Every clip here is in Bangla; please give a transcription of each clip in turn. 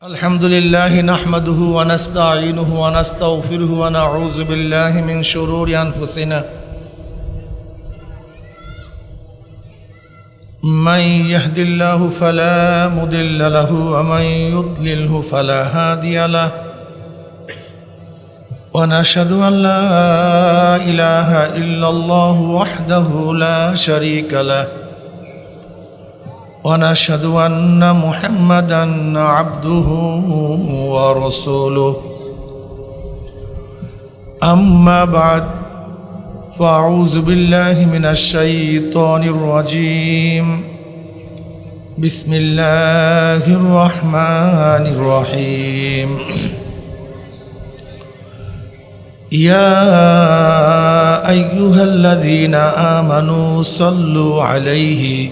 الحمد لله نحمده ونستعينه ونستغفره ونعوذ بالله من شرور أنفسنا من يهد الله فلا مضل له ومن يضلله فلا هادي له ونشهد أن لا إله إلا الله وحده لا شريك له ونشهد أن محمدًا عبده ورسوله أما بعد فأعوذ بالله من الشيطان الرجيم بسم الله الرحمن الرحيم يا أيها الذين آمنوا صلوا عليه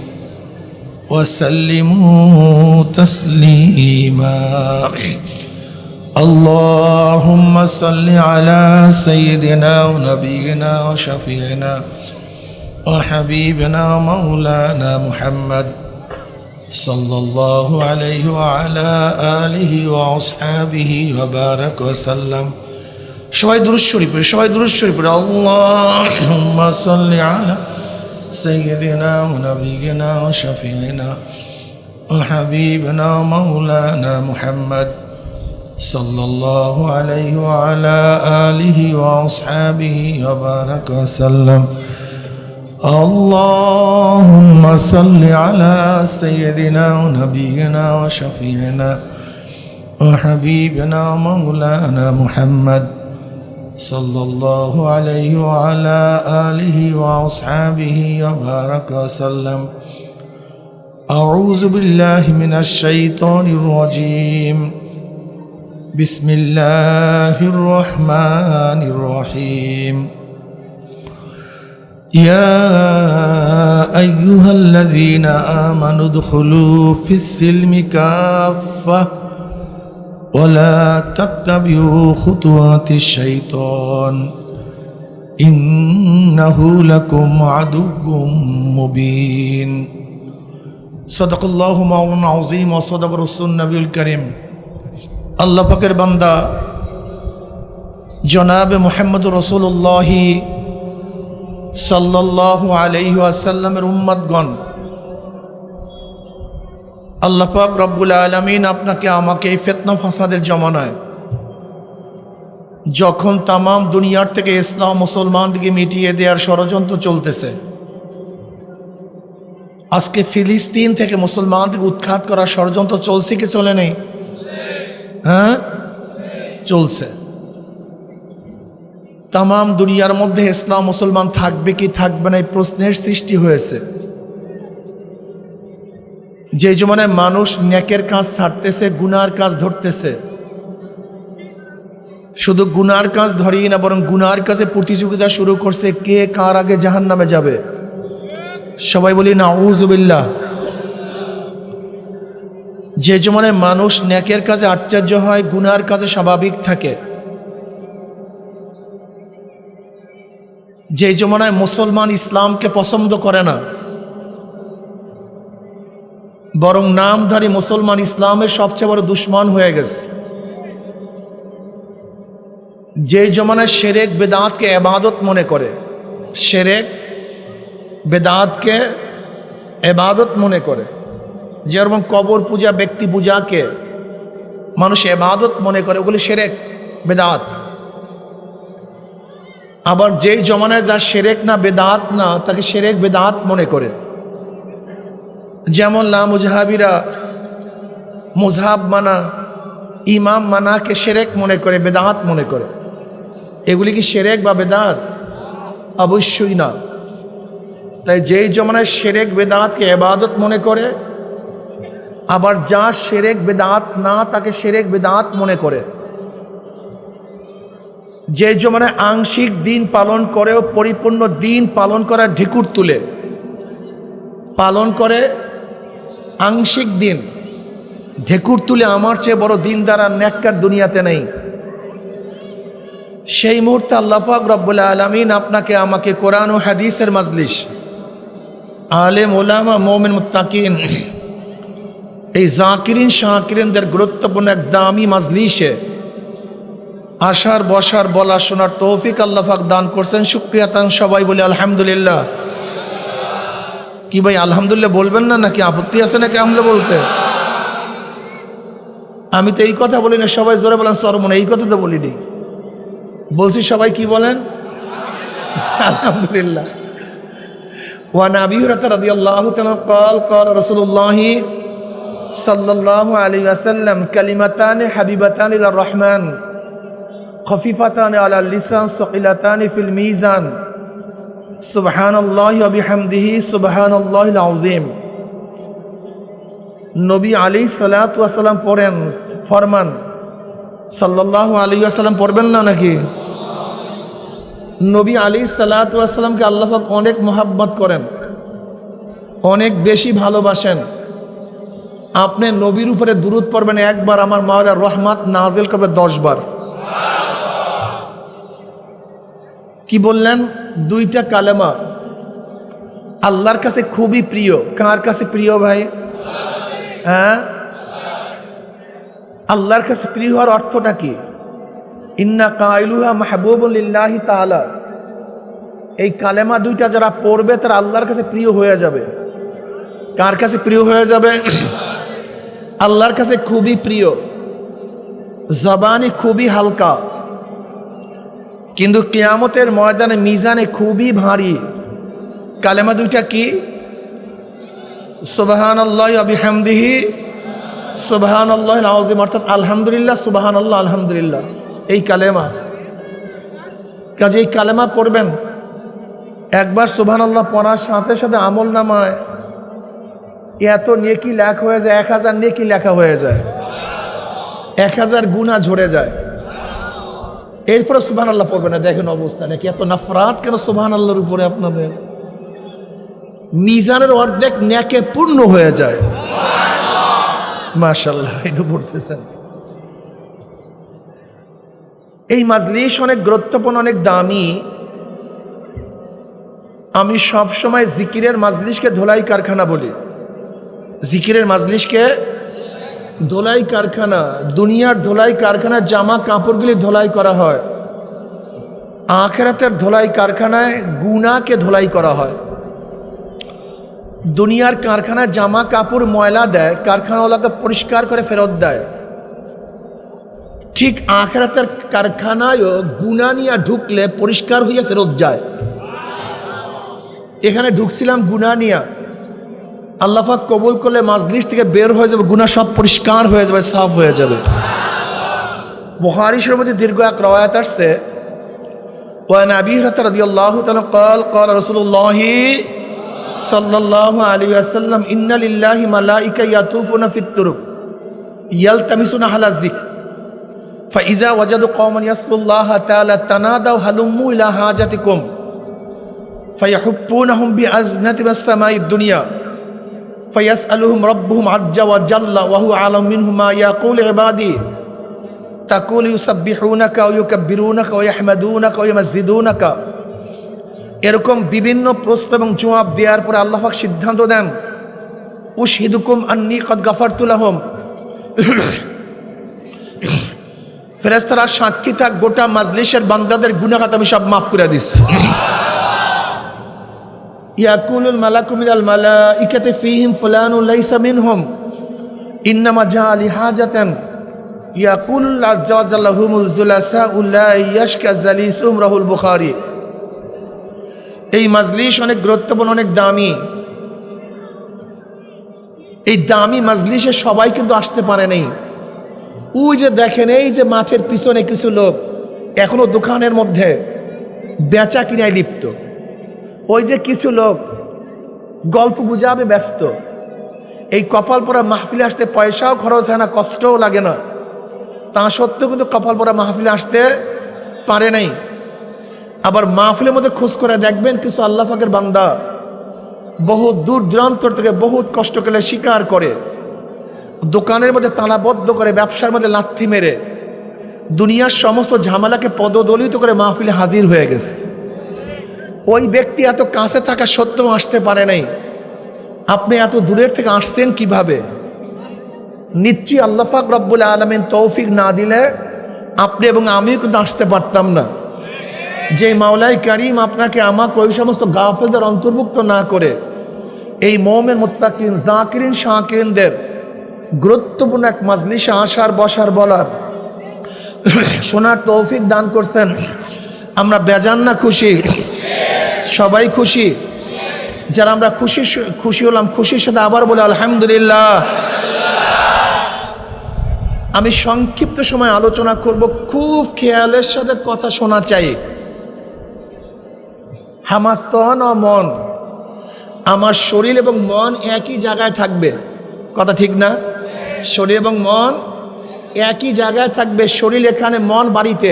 وسلموا تسليما اللهم صل على سيدنا ونبينا وشفيعنا وحبيبنا مولانا محمد صلى الله عليه وعلى آله وأصحابه وبارك وسلم সবাই দুরূদ শরীফ اللهم صل على سيدنا ونبينا وشفيعنا وحبيبنا مولانا محمد صلى الله عليه وعلى آله وأصحابه وبارك وسلم اللهم صل على سيدنا ونبينا وشفيعنا وحبيبنا مولانا محمد صلى الله عليه وعلى آله وأصحابه وبارك وسلم أعوذ بالله من الشيطان الرجيم بسم الله الرحمن الرحيم يا أيها الذين آمنوا ادخلوا في السلم كافة ولا تتبعوا خطوات الشيطان إنه لكم عدو مبين صدق الله مولانا العظيم وصدق رسول النبي الكريم আল্লাহ পাকের বান্দা জনাবে মুহাম্মদ রাসূলুল্লাহ সাল্লাল্লাহু আলাইহি ওয়াসাল্লামের উম্মতগণ আল্লাহ পাক রব্বুল আলামিন আপনাকে আমাকে এই ফিতনা ফাসাদের জমানায় যখন তাম দুনিয়ার থেকে ইসলাম মুসলমানদেরকে মিটিয়ে দেওয়ার ষড়যন্ত্র চলতেছে, আজকে ফিলিস্তিন থেকে মুসলমানদেরকে উৎখাত করার ষড়যন্ত্র চলছে কি চলে নেই? হ্যাঁ, চলছে। তাম দুনিয়ার মধ্যে ইসলাম মুসলমান থাকবে কি থাকবে না এই প্রশ্নের সৃষ্টি হয়েছে। যে জমানায় মানুষ নেকের কাজ ছাড়তেছে, গুনার কাজ ধরতেছে, শুধু গুনার কাজ ধরেই না বরং গুনার কাজে প্রতিযোগিতা শুরু করছে, কে কার আগে জাহান্নামে যাবে। সবাই বলি নাউযুবিল্লাহ। যে জমানায় মানুষ নেকের কাজে আশ্চর্য হয়, গুনার কাজে স্বাভাবিক থাকে, যে জমানায় মুসলমান ইসলামকে পছন্দ করে না বরং নামধারী মুসলমান ইসলামের সবচেয়ে বড় দুশ্মন হয়ে গেছে, যে জমানায় শিরক বিদআতকে ইবাদত মনে করে, শিরক বিদআতকে ইবাদত মনে করে, যেরকম কবর পূজা, ব্যক্তি পূজাকে মানুষ ইবাদত মনে করে, ওগুলি শিরক বিদআত। আবার যেই জমানায় যা শিরক না বিদআত না তাকে শিরক বিদআত মনে করে, যেমন লামুজহাবিরা মুজহাব মানা, ইমাম মানাকে শিরক মনে করে, বেদাত মনে করে। এগুলি কি শিরক বা বেদাত? অবশ্যই না। তাই যেই জমানায় শিরক বেদাতকে ইবাদত মনে করে, আবার যা শিরক বেদাত না তাকে শিরক বেদাত মনে করে। যে জমানায় আংশিক দিন পালন করেও পরিপূর্ণ দিন পালন করার ঢেকুর তুলে পালন করে, আংশিক দিন ঢেকুর তুলে আমার চেয়ে বড় দিনদার আর নেককার দুনিয়াতে নেই। সেই মুহূর্তে আল্লাহ পাক রব্বুল আলামিন আপনাকে আমাকে কোরআন ও হাদিসের মাজলিস, আলেম ওলামা, মুমিন মুত্তাকিন এই জাকিরিন শাকিরিনদের গুরুত্বপূর্ণ এক দামি মাজলিসে আসার বসার বলা শোনার তৌফিক আল্লাহ পাক দান করছেন। শুকরিয়া তান সবাই বলি আলহামদুলিল্লাহ। কি ভাই আলহামদুলিল্লাহ বলবেন না, নাকি আপত্তি আছে নাকি আলহামদুলিল্লাহ বলতে? আমি তো এই কথা বলি না, সবাই জোরে বলেন সরমনে, এই কথা তো বলিনি, বলছি সবাই কি বলেন আলহামদুলিল্লাহ। ওয়ান আবি হুরায়রা রাদিয়াল্লাহু তাআলা قال قال رسول الله صلى الله عليه وسلم كلمتان حبيبتان الى الرحمن خفيفتان على اللسان ثقيلتان في الميزان سبحان الله وبحمده سبحان الله العظيم। নবী আলাইহিস সালাতু ওয়াস সালাম পড়েন, ফরমান সাল্লাল্লাহু আলাইহি ওয়াসাল্লাম পড়বেন না নাকি? নবী আলাইহিস সালাতু ওয়াস সালামকে আল্লাহ পাক অনেক মহব্বত করেন, অনেক বেশি ভালোবাসেন। আপনি নবীর উপরে দুরূদ পড়বেন একবার, আমার মাওলা রহমত নাজিল করবে 10 বার। কি বললেন? দুইটা কালেমা আল্লাহর কাছে খুবই প্রিয়। কার কাছে প্রিয় ভাই? হ্যাঁ, আল্লাহর কাছে প্রিয় হওয়ার অর্থটা কি? ইন্না কাইলুহা মাহবুবুন লিল্লাহি তাআলা। এই কালেমা দুইটা যারা পড়বে তারা আল্লাহর কাছে প্রিয় হয়ে যাবে। কার কাছে প্রিয় হয়ে যাবে? আল্লাহর কাছে খুবই প্রিয়। জবানে খুবই হালকা, কিন্তু কিয়ামতের ময়দানে মিজানে খুবই ভারী। কালেমা দুইটা কি? সুবহানাল্লাহি ওয়া বিহামদিহি সুবহানাল্লাহিল আযীম, অর্থাৎ আলহামদুলিল্লাহ সুবহানাল্লাহ আলহামদুলিল্লাহ। এই কালেমা, কাজে এই কালেমা পড়বেন একবার। সুবহানাল্লাহ পড়ার সাথে সাথে আমল নামায় এত নেকি লেখা হয়ে যায়, 1000 নেকি লেখা হয়ে যায়, 1000 গুনাহ ঝরে যায়। এরপরে সুবহানাল্লাহ পড়বে না, দেখেন অবস্থা নাকি, এত নাফরাত কেন সুবহানাল্লাহর উপরে আপনাদের? মিজানের অর্ধেক নেকে পূর্ণ হয়ে যায়। মাশাআল্লাহ, এটা পড়তেছেন। এই মাজলিস অনেক গুরুত্বপূর্ণ, অনেক দামি। আমি সব সময় জিকিরের মাজলিসকে ধোলাই কারখানা বলি। জিকিরের মাজলিসকে ধোলাই কারখানা, দুনিয়ার ধোলাই কারখানা। জামা কাপড়গুলি ধোলাই করা হয়, আখিরাতের ধোলাই কারখানায় গুনাহকে ধোলাই করা হয়। দুনিয়ার কারখানায় জামা কাপড় ময়লা দেয়, কারখানাওয়ালাকে পরিষ্কার করে ফেরত দেয়। ঠিক আখিরাতের কারখানায়ও গুনাহ নিয়ে ঢুকলে পরিষ্কার হয়ে ফেরত যায়। এখানে ঢুকছিলাম গুনাহ নিয়ে, আল্লাহ পাক কবুল করলে মাজলিস থেকে বের হয়ে যাবে, গুনাহ সব পরিষ্কার হয়ে যাবে, সাফ হয়ে যাবে। বুখারী শরীফের মধ্যে দীর্ঘ এক রওয়ায়াত আসছে, ওয়ান আবি হুরায়রা রাদিয়াল্লাহু তাআলা قال قال رسول الله صلى الله عليه وسلم إن لله ملائكة يطوفون في الطرق يلتمسون أهل الذكر فإذا وجدوا قوما يذكرون الله تعالى تنادوا هلموا إلى حاجتكم فيحبونهم بأذنة السماء الدنيا فيسألهم ربهم عز وجل وهو أعلم منهم ما يقول عبادي تقول يسبحونك ويكبرونك ويحمدونك ويمجدونك। এরকম বিভিন্ন প্রশ্ন এবং জবাব দেওয়ার পরে আল্লাহ পাক সিদ্ধান্ত দেন, উশহিদুকুম আন্নী কদ গাফারতু লাহুম। ফেরেশতারা সাক্ষী থাক, গোটা মাজলিসের বান্দাদের গুনাহ আমি সব মাফ করে দিচ্ছি। ইয়াকুলুল মালাকু মিনাল মালাইকাতি ফীহিম ফুলানুন লাইসা মিনহুম ইন্নামা জাআ লিহাজাতান ইয়াকুলুল আযজা ওয়া জাল্লা হুমুল যুলাসাউ লা ইয়াশকা জালিসুহুম রাহুল বুখারী। এই মাজলিস অনেক গুরুত্বপূর্ণ, অনেক দামি। এই দামি মাজলিসে সবাই কিন্তু আসতে পারে নাই। ওই যে দেখেন, এই যে মাঠের পিছনে কিছু লোক এখনো দোকানের মধ্যে বেচা কিনায় লিপ্ত, ওই যে কিছু লোক গল্প গুজবে ব্যস্ত। এই কপাল পরা মাহফিলে আসতে পয়সাও খরচ হয় না, কষ্টও লাগে না, তা সত্ত্বেও কিন্তু কপাল পরা মাহফিলে আসতে পারে নাই। আবার মাহফিলের মধ্যে খোঁজ করে দেখবেন কিছু আল্লাহ পাকের বান্দা বহু দূর দূরান্তর থেকে বহুত কষ্ট করে শিকার করে, দোকানের মধ্যে তালাবদ্ধ করে, ব্যবসার মধ্যে লাথি মেরে, দুনিয়ার সমস্ত ঝামেলাকে পদদলিত করে মাহফিলে হাজির হয়ে গেছে। ওই ব্যক্তি এত কাছে থাকা সত্ত্বেও আসতে পারে নাই। আপনি এত দূরের থেকে আসছেন কিভাবে? নিশ্চয়ই আল্লাহ পাক রব্বুল আলামিন তৌফিক না দিলে আপনি এবং আমিও কিন্তু আসতে পারতাম না। যে মাওলাই কারিম আপনাকে আমাকে ওই সমস্ত গাফেলদের অন্তর্ভুক্ত না করে এই মুমিন মুত্তাকিন জাকিরিন শাকিরিনদের গুরুত্বপূর্ণ এক মাজলিসে আসার বসার বলার শোনার তৌফিক দান করছেন, আমরা বেজান না খুশি? সবাই খুশি? যারা আমরা খুশি হলাম, খুশির সাথে আবার বলে আলহামদুলিল্লাহ। আমি সংক্ষিপ্ত সময় আলোচনা করব, খুব খেয়ালের সাথে কথা শোনা চাই। আমার তন ও মন, আমার শরীর এবং মন একই জায়গায় থাকবে, কথা ঠিক না? শরীর এবং মন একই জায়গায় থাকবে। শরীর এখানে, মন বাড়িতে।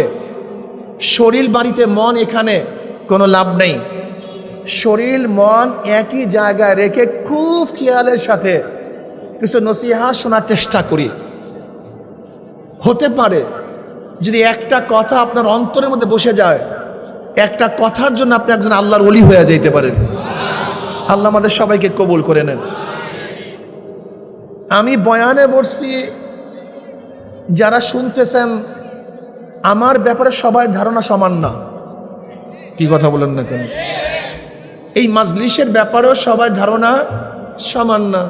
শরীর বাড়িতে, মন এখানে, কোনো লাভ নেই। শরীর মন একই জায়গায় রেখে খুব খেয়ালের সাথে কিছু নসিহত শোনার চেষ্টা করি। হতে পারে যদি একটা কথা আপনার অন্তরের মধ্যে বসে যায়, একটা কথার জন্য আপনি একজন আল্লাহর ওলি হয়ে যাইতে পারেন। আল্লাহ আমাদের সবাইকে কবুল করে নেন। আমি বয়ানে বসছি, যারা শুনতেছেন আমার ব্যাপারে সবার ধারণা সমান না। কি কথা বলেন না কেন? এই মাজলিসের ব্যাপারেও সবার ধারণা সমান না।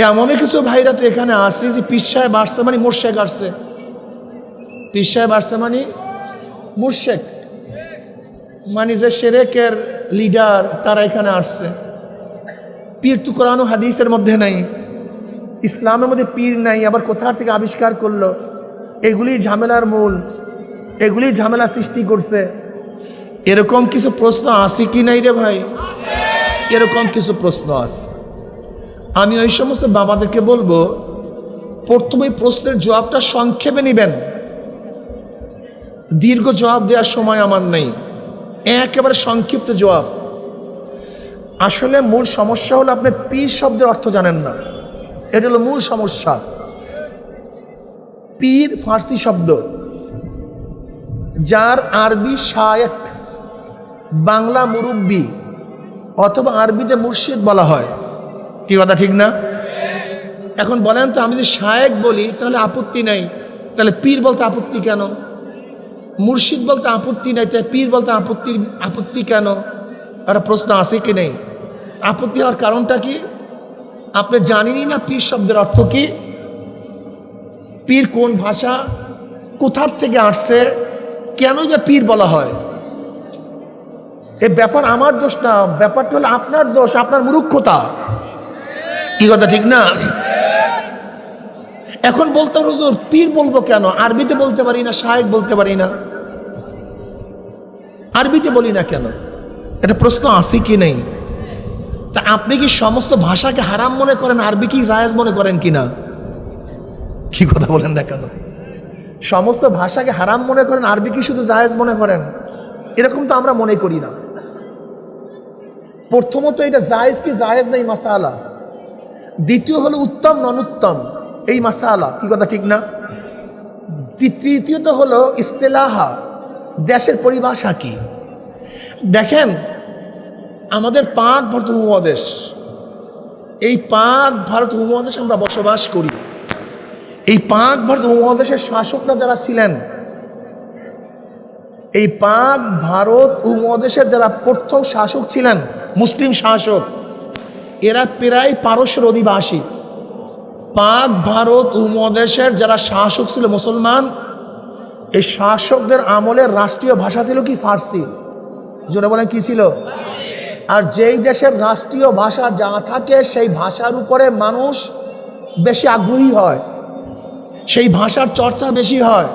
এমনই কিছু ভাইরা তো এখানে আসে যে পীর সাহেব আসছে মানে মুর্শেক আসছে, পীর সাহেব আসছে মানে মুর্শেক, মানে যে শিরকের লিডার তারা এখানে আসছে। পীর তো কোরআন ও হাদিসের মধ্যে নাই, ইসলামের মধ্যে পীর নাই, আবার কোথা থেকে আবিষ্কার করলো? এগুলি ঝামেলার মূল, এগুলি ঝামেলা সৃষ্টি করছে। এরকম কিছু প্রশ্ন আছে কি নাই রে ভাই? এরকম কিছু প্রশ্ন আছে। আমি ওই সমস্ত বাবাদেরকে বলবো, প্রথমে প্রশ্নের জবাবটা সংক্ষেপে নেবেন, দীর্ঘ জবাব দেওয়ার সময় আমার নেই, একেবারে সংক্ষিপ্ত জবাব। আসলে মূল সমস্যা হলো আপনি পীর শব্দের অর্থ জানেন না, এটা হলো মূল সমস্যা। পীর ফার্সি শব্দ, যার আরবি শায়েখ, বাংলা মুরব্বী, অথবা আরবিতে মুর্শিদ বলা হয়। কি কথা ঠিক না? এখন বলেন তো, আমি যদি শায়েখ বলি তাহলে আপত্তি নাই, তাহলে পীর বলতে আপত্তি কেন? মুর্শিদ বলতে আপত্তি নাই, তাই পীর বলতে আপত্তি কেন? একটা প্রশ্ন আছে কি নেই? আপত্তি হওয়ার কারণটা কি? আপনি জানেনই না পীর শব্দের অর্থ কি, পীর কোন ভাষা, কোথার থেকে আসছে, কেনই বা পীর বলা হয়। এ ব্যাপার আমার দোষ না, ব্যাপারটা হলো আপনার দোষ, আপনার মূর্খতা। কি কথা ঠিক না? এখন বলতে হুজুর পীর বলবো কেন? আরবিতে বলতে পারি না, শায়েখ বলতে পারি না, আরবিতে বলি না কেন? এটা প্রশ্ন আছে কি নেই? তা আপনি কি সমস্ত ভাষাকে হারাম মনে করেন, আরবি কি জায়েজ মনে করেন কিনা? কি কথা বলেন না কেন? সমস্ত ভাষাকে হারাম মনে করেন, আরবি কি শুধু জায়েজ মনে করেন? এরকম তো আমরা মনে করি না। প্রথমত এটা জায়েজ কি জায়েজ নেই মাসালা, দ্বিতীয় হলো উত্তম নন উত্তম এই মাসালা। কি কথা ঠিক না? তৃতীয়ত হলো ইস্তেলাহা, দেশের পরিভাষা কি। দেখেন, আমাদের পাক ভারত উপমহাদেশ, এই পাক ভারত উপমহাদেশে আমরা বসবাস করি। এই পাক ভারত উপমহাদেশের শাসকরা যারা ছিলেন, এই পাক ভারত উপমহাদেশের যারা প্রথম শাসক ছিলেন, মুসলিম শাসক, এরা প্রায় পারস্যের অধিবাসী। পাক ভারত উপমহাদেশের যারা শাসক ছিল মুসলমান, এই শাসকদের আমলের রাষ্ট্রীয় ভাষা ছিল কি? ফার্সি। জোরে বলেন কি ছিল? আর যেই দেশের রাষ্ট্রীয় ভাষা যা থাকে, সেই ভাষার উপরে মানুষ বেশি আগ্রহী হয়, সেই ভাষার চর্চা বেশি হয়,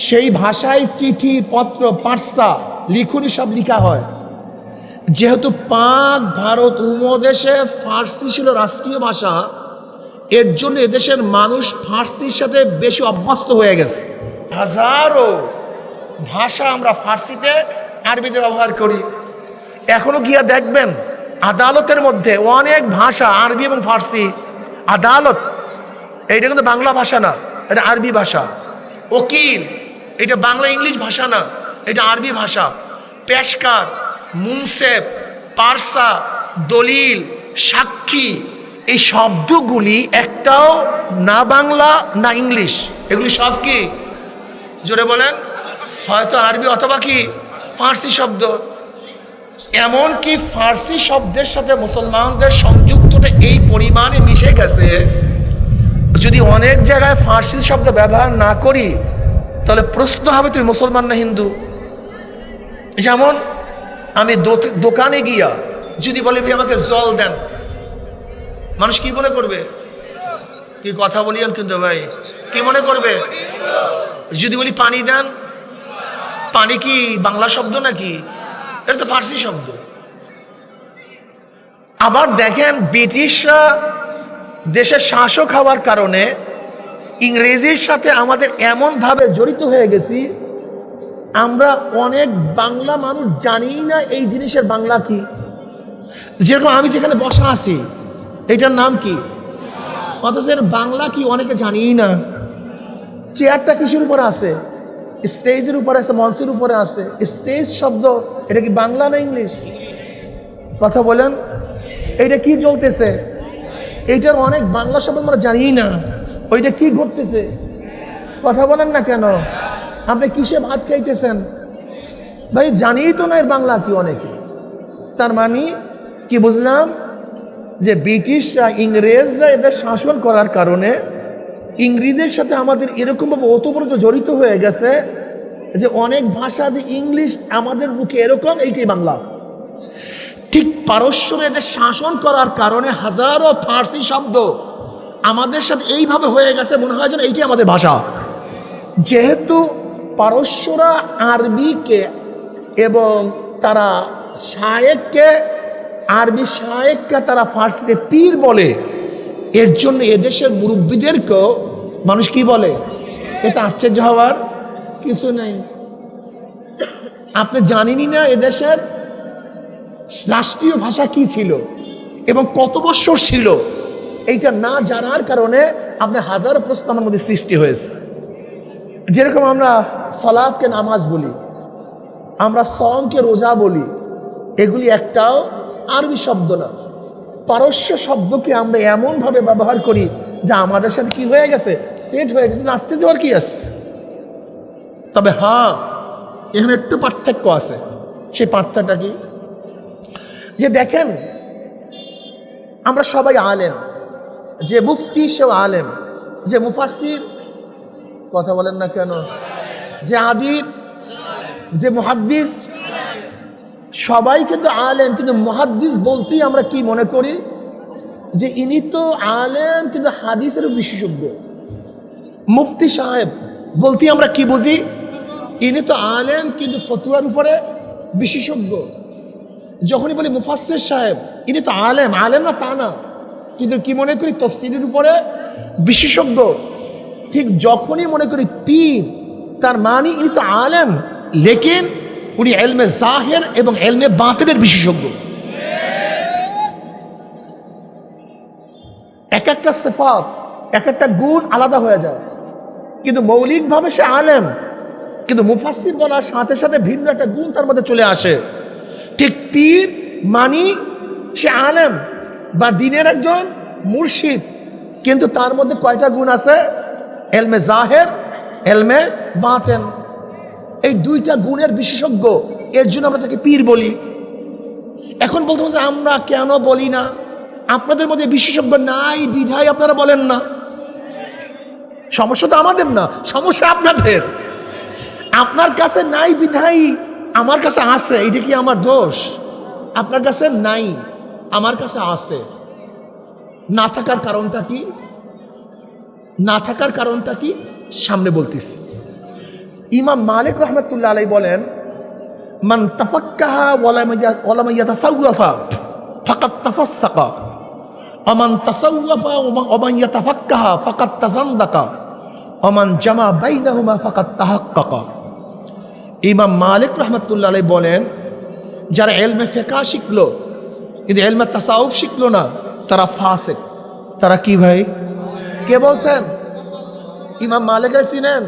সেই ভাষায় চিঠি পত্র পার্সা লিখুনি সব লিখা হয়। যেহেতু পাক ভারত উপমহাদেশে ফার্সি ছিল রাষ্ট্রীয় ভাষা, এর জন্য এদেশের মানুষ ফার্সির সাথে বেশি অভ্যস্ত হয়ে গেছে। হাজারো ভাষা আমরা ফার্সিতে আরবিতে ব্যবহার করি। এখনো গিয়া দেখবেন আদালতের মধ্যে অনেক ভাষা, আরবি এবং ফার্সি। আদালত এইটা কিন্তু বাংলা ভাষা না, এটা আরবি ভাষা। উকিল এটা বাংলা ইংলিশ ভাষা না, এটা আরবি ভাষা। পেশকার, মুনসেফ, পারসা, দলিল, সাক্ষী, এই শব্দগুলি একটাও না বাংলা না ইংলিশ, এগুলি সব কি জোরে বলেন, হয়তো আরবি অথবা কি ফার্সি শব্দ। এমন কি ফার্সি শব্দের সাথে মুসলমানদের সংযুক্তটা এই পরিমাণে মিশে গেছে, যদি অনেক জায়গায় ফার্সি শব্দ ব্যবহার না করি তাহলে প্রশ্ন হবে তুমি মুসলমান না হিন্দু। যেমন আমি দোকানে গিয়া যদি বলি ভাই আমাকে জল দেন, মানুষ কি মনে করবে? কি কথা বলিয়েন কিন্তু ভাই, কি মনে করবে? যদি বলি পানি দেন, পানি কি বাংলা শব্দ নাকি? এটা তো ফার্সি শব্দ। আবার দেখেন ব্রিটিশরা দেশের শাসক হওয়ার কারণে ইংরেজির সাথে আমাদের এমনভাবে জড়িত হয়ে গেছি, আমরা অনেক বাংলা মানুষ জানি না এই জিনিসের বাংলা কি। যেরকম আমি যেখানে বসা আছি এটার নাম কি, অথচ এর বাংলা কি অনেকে জানি না। চেয়ারটা কিসের উপরে আছে? স্টেজের উপরে আছে, মঞ্চের উপরে আছে। স্টেজ শব্দ এটা কি বাংলা না ইংলিশ? কথা বলেন, এইটা কি চলতেছে? এইটার অনেক বাংলা শব্দ আমরা জানি না, ওইটা কি ঘটতেছে? কথা বলেন না কেন? আপনি কিসে ভাত খাইতেছেন ভাই, জানি তো না এর বাংলা কি অনেকে। তার মানে কি বুঝলাম, যে ব্রিটিশরা ইংরেজরা এদের শাসন করার কারণে ইংরেজের সাথে আমাদের এরকমভাবে ওতপ্রোত জড়িত হয়ে গেছে যে অনেক ভাষা যে ইংলিশ আমাদের মুখে এরকম, এইটাই বাংলা। ঠিক পারস্যরা এদের শাসন করার কারণে হাজারো ফার্সি শব্দ আমাদের সাথে এইভাবে হয়ে গেছে, মনে হয় যেন এইটাই আমাদের ভাষা। যেহেতু পারস্যরা আরবিকে এবং তারা শায়েককে, আরবি শায়েককে তারা ফার্সিতে পীর বলে, এর জন্য এদেশের মুরব্বীদেরকেও মানুষ কি বলে? এটা আশ্চর্য হওয়ার কিছু নেই। আপনি জানেনই না এদেশের রাষ্ট্রীয় ভাষা কি ছিল এবং কত বছর ছিল, এইটা না জানার কারণে আপনি হাজারো প্রশ্ন আমার মধ্যে সৃষ্টি হয়েছে। যেরকম আমরা সালাতকে নামাজ বলি, আমরা সওমকে রোজা বলি, এগুলি একটাও আরবি শব্দ না, পারস্য শব্দকে আমরা এমনভাবে ব্যবহার করি যা আমাদের সাথে কি হয়ে গেছে, সেট হয়ে গেছে। নাচতে যাওয়ার কি আছে? তবে হ্যাঁ, এখানে একটু পার্থক্য আছে। সেই পার্থক্যটা কি? যে দেখেন, আমরা সবাই আলেম, যে মুফতি সেও আলেম, যে মুফাসসির, কথা বলেন না কেন, যে আদিব, যে মুহাদ্দিস, সবাই কিন্তু আলেম। কিন্তু মুহাদ্দিস বলতেই আমরা কি মনে করি? যে ইনি তো আলেম কিন্তু হাদিসের বিশেষজ্ঞ। মুফতি সাহেব বলতেই আমরা কি বুঝি? ইনি তো আলেম কিন্তু ফতুয়ার উপরে বিশেষজ্ঞ। যখনই বলি মুফাসসির সাহেব, ইনি তো আলেম, আলেম না তা না, কিন্তু কি মনে করি? তাফসীরের উপরে বিশেষজ্ঞ। ঠিক যখনই মনে করি পীর, তার মানে ইনি তো আলেম, লেকিন উনি ইলমে জাহির এবং ইলমে বাতিনের বিশেষজ্ঞ। এক একটা সিফাত, এক একটা গুণ আলাদা হয়ে যায়, কিন্তু মৌলিকভাবে সে আলেম। কিন্তু মুফাসসির বলার সাথে সাথে ভিন্ন একটা গুণ তার মধ্যে চলে আসে। ঠিক পীর মানি সে আলেম বা দ্বীনের একজন মুর্শিদ, কিন্তু তার মধ্যে কয়টা গুণ আছে? ইলমে জাহির, ইলমে বাতিন, এই দুইটা গুণের বিশেষজ্ঞ। এর জন্য আমরা তাকে পীর বলি। এখন বলতে বলতে আমরা কেন বলি না? আপনাদের মধ্যে বিশেষজ্ঞ নাই বিধায় আপনারা বলেন না। সমস্যা তো আমাদের না, সমস্যা আপনাদের। আপনার কাছে নাই বিধায় আমার কাছে আছে, এটা কি আমার দোষ? আপনার কাছে নাই, আমার কাছে আছে। না থাকার কারণটা কি? না থাকার কারণটা কি সামনে বলতেছি। ইমাম মালিক রহমতুল্লাহ আলাইহি বলেন, মান তাফাক্কাহা ওয়া লাম ইয়াতাসাওয়াফা ফাকাদ তাফাসসাকা, ওয়া মান তাসাওয়াফা ওয়া মান ইয়াতাফাক্কাহা ফাকাদ তাজান্দাকা, ওয়া মান জামা বাইনাহুমা ফাকাদ তাহাক্কাকা। ইমাম মালিক রহমতুল্লাহ আলাইহি বলেন, যারা ইলমে ফিকহ শিখলো কিন্তু ইলমে তাসাউফ শিখলো না, তারা ফাসিক। তারা কি ভাই? কে বলছেন? ইমাম মালিকের চিনেন?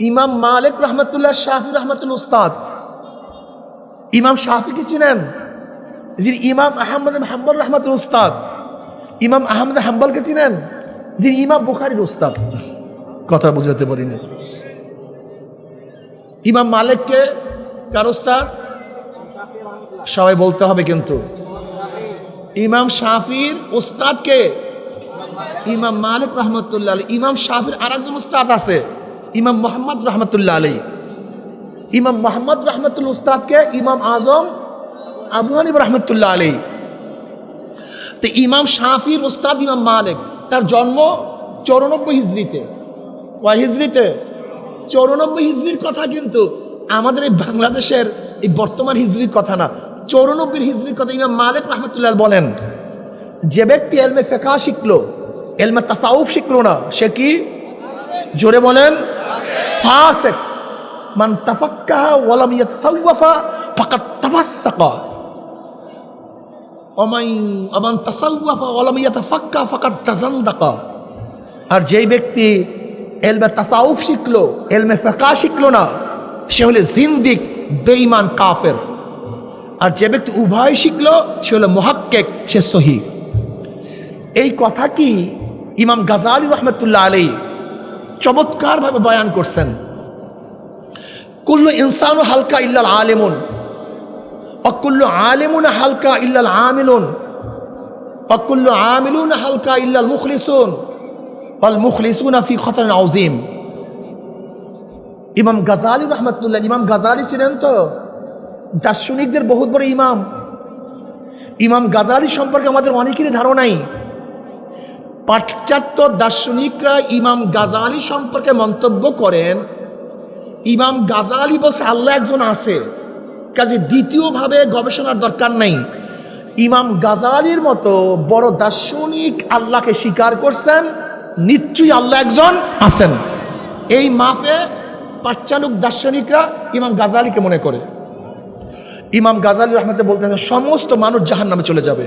ইমাম মালিক রহমতুল্লাহ শাফি রহমতুল্লাহ উস্তাদ। ইমাম শাফিকে চিনেন? যিনি ইমাম আহমদ বিন হাম্বল রহমতুল্লাহ উস্তাদ। ইমাম আহমদ হাম্বলকে চিনেন? যিনি ইমাম বুখারীর উস্তাদ। কথা বুঝাতে পারিনি। ইমাম মালিককে কার উস্তাদ? সবাই বলতে হবে কিন্তু। ইমাম শাফির উস্তাদকে ইমাম মালিক রহমতুল্লাহ আলাইহি। ইমাম শাফির আরেকজন উস্তাদ আছে, ইমাম মুহাম্মদ রহমতুল্লাহ আলাইহি। ইমাম মুহাম্মদ রহমতুল্লাহ উস্তাদকে ইমাম আজম আবু হানিফা রহমতুল্লাহ আলাইহি। তো ইমাম শাফির উস্তাদ ইমাম মালিক, তার জন্ম 94 হিজরিতে। কয় হিজরিতে? 94 হিজরির কথা, কিন্তু আমাদের এই বাংলাদেশের এই বর্তমান হিজরির কথা না, 94 হিজরির কথা। ইমাম মালিক রহমতুল্লাহ বলেন, যে ব্যক্তি এলমে ফিকহ শিখলো, এলমে তাসাউফ শিখলো না, সে কি? জোরে বলেন, ফাসিক। মান তাফাক্কাহা ওয়া লাম ইয়াতাসাওয়াফা ফাকাদ তাফাসসাকা ওয়া মান তাসাওয়াফা ওয়া লাম ইয়াতাফাক্কা ফাকাদ তাজান্দাকা। আর যেই ব্যক্তি এলমে তাসাউফ শিখলো, এলমে ফিকহ শিখলো না, সে হলে জিন্দিক, বেঈমান, কাফের। আর যে ব্যক্তি উভয় শিখলো, সে হলো মুহাক্কিক, সে সহি। এই কথা কি ইমাম গাজালি রহমতুল্লাহ আলাইহি চমৎকারভাবে বয়ান করছেন। কুল্লু ইনসানু হালকা ইল্লাল আলিমুন ওয়া কুল্লু আলিমুন হালকা ইল্লাল আমিলুন ওয়া কুল্লু আমিলুন হালকা ইল্লাল মুখলিসুন ওয়াল মুখলিসুনা ফি খাতারিন আযীম। ইমাম গাজালি রহমতুল্লাহ, ইমাম গাজালি ছিলেন তো দার্শনিকদের বহুত বড় ইমাম। ইমাম গাজালি সম্পর্কে আমাদের অনেকেরই ধারণাই। পাশ্চাত্য দার্শনিকরা ইমাম গাজালি সম্পর্কে মন্তব্য করেন, ইমাম গাজালি বলছে আল্লাহ একজন আছে, কাজে দ্বিতীয়ভাবে গবেষণার দরকার নেই। ইমাম গাজালির মতো বড় দার্শনিক আল্লাহকে স্বীকার করছেন, নিশ্চয়ই আল্লাহ একজন আছেন। এই মাপে পাশ্চাত্য দার্শনিকরা ইমাম গাজালিকে মনে করে। ইমাম গাজালি রহমতে বলতেছেন, সমস্ত মানুষ জাহান্নামে চলে যাবে,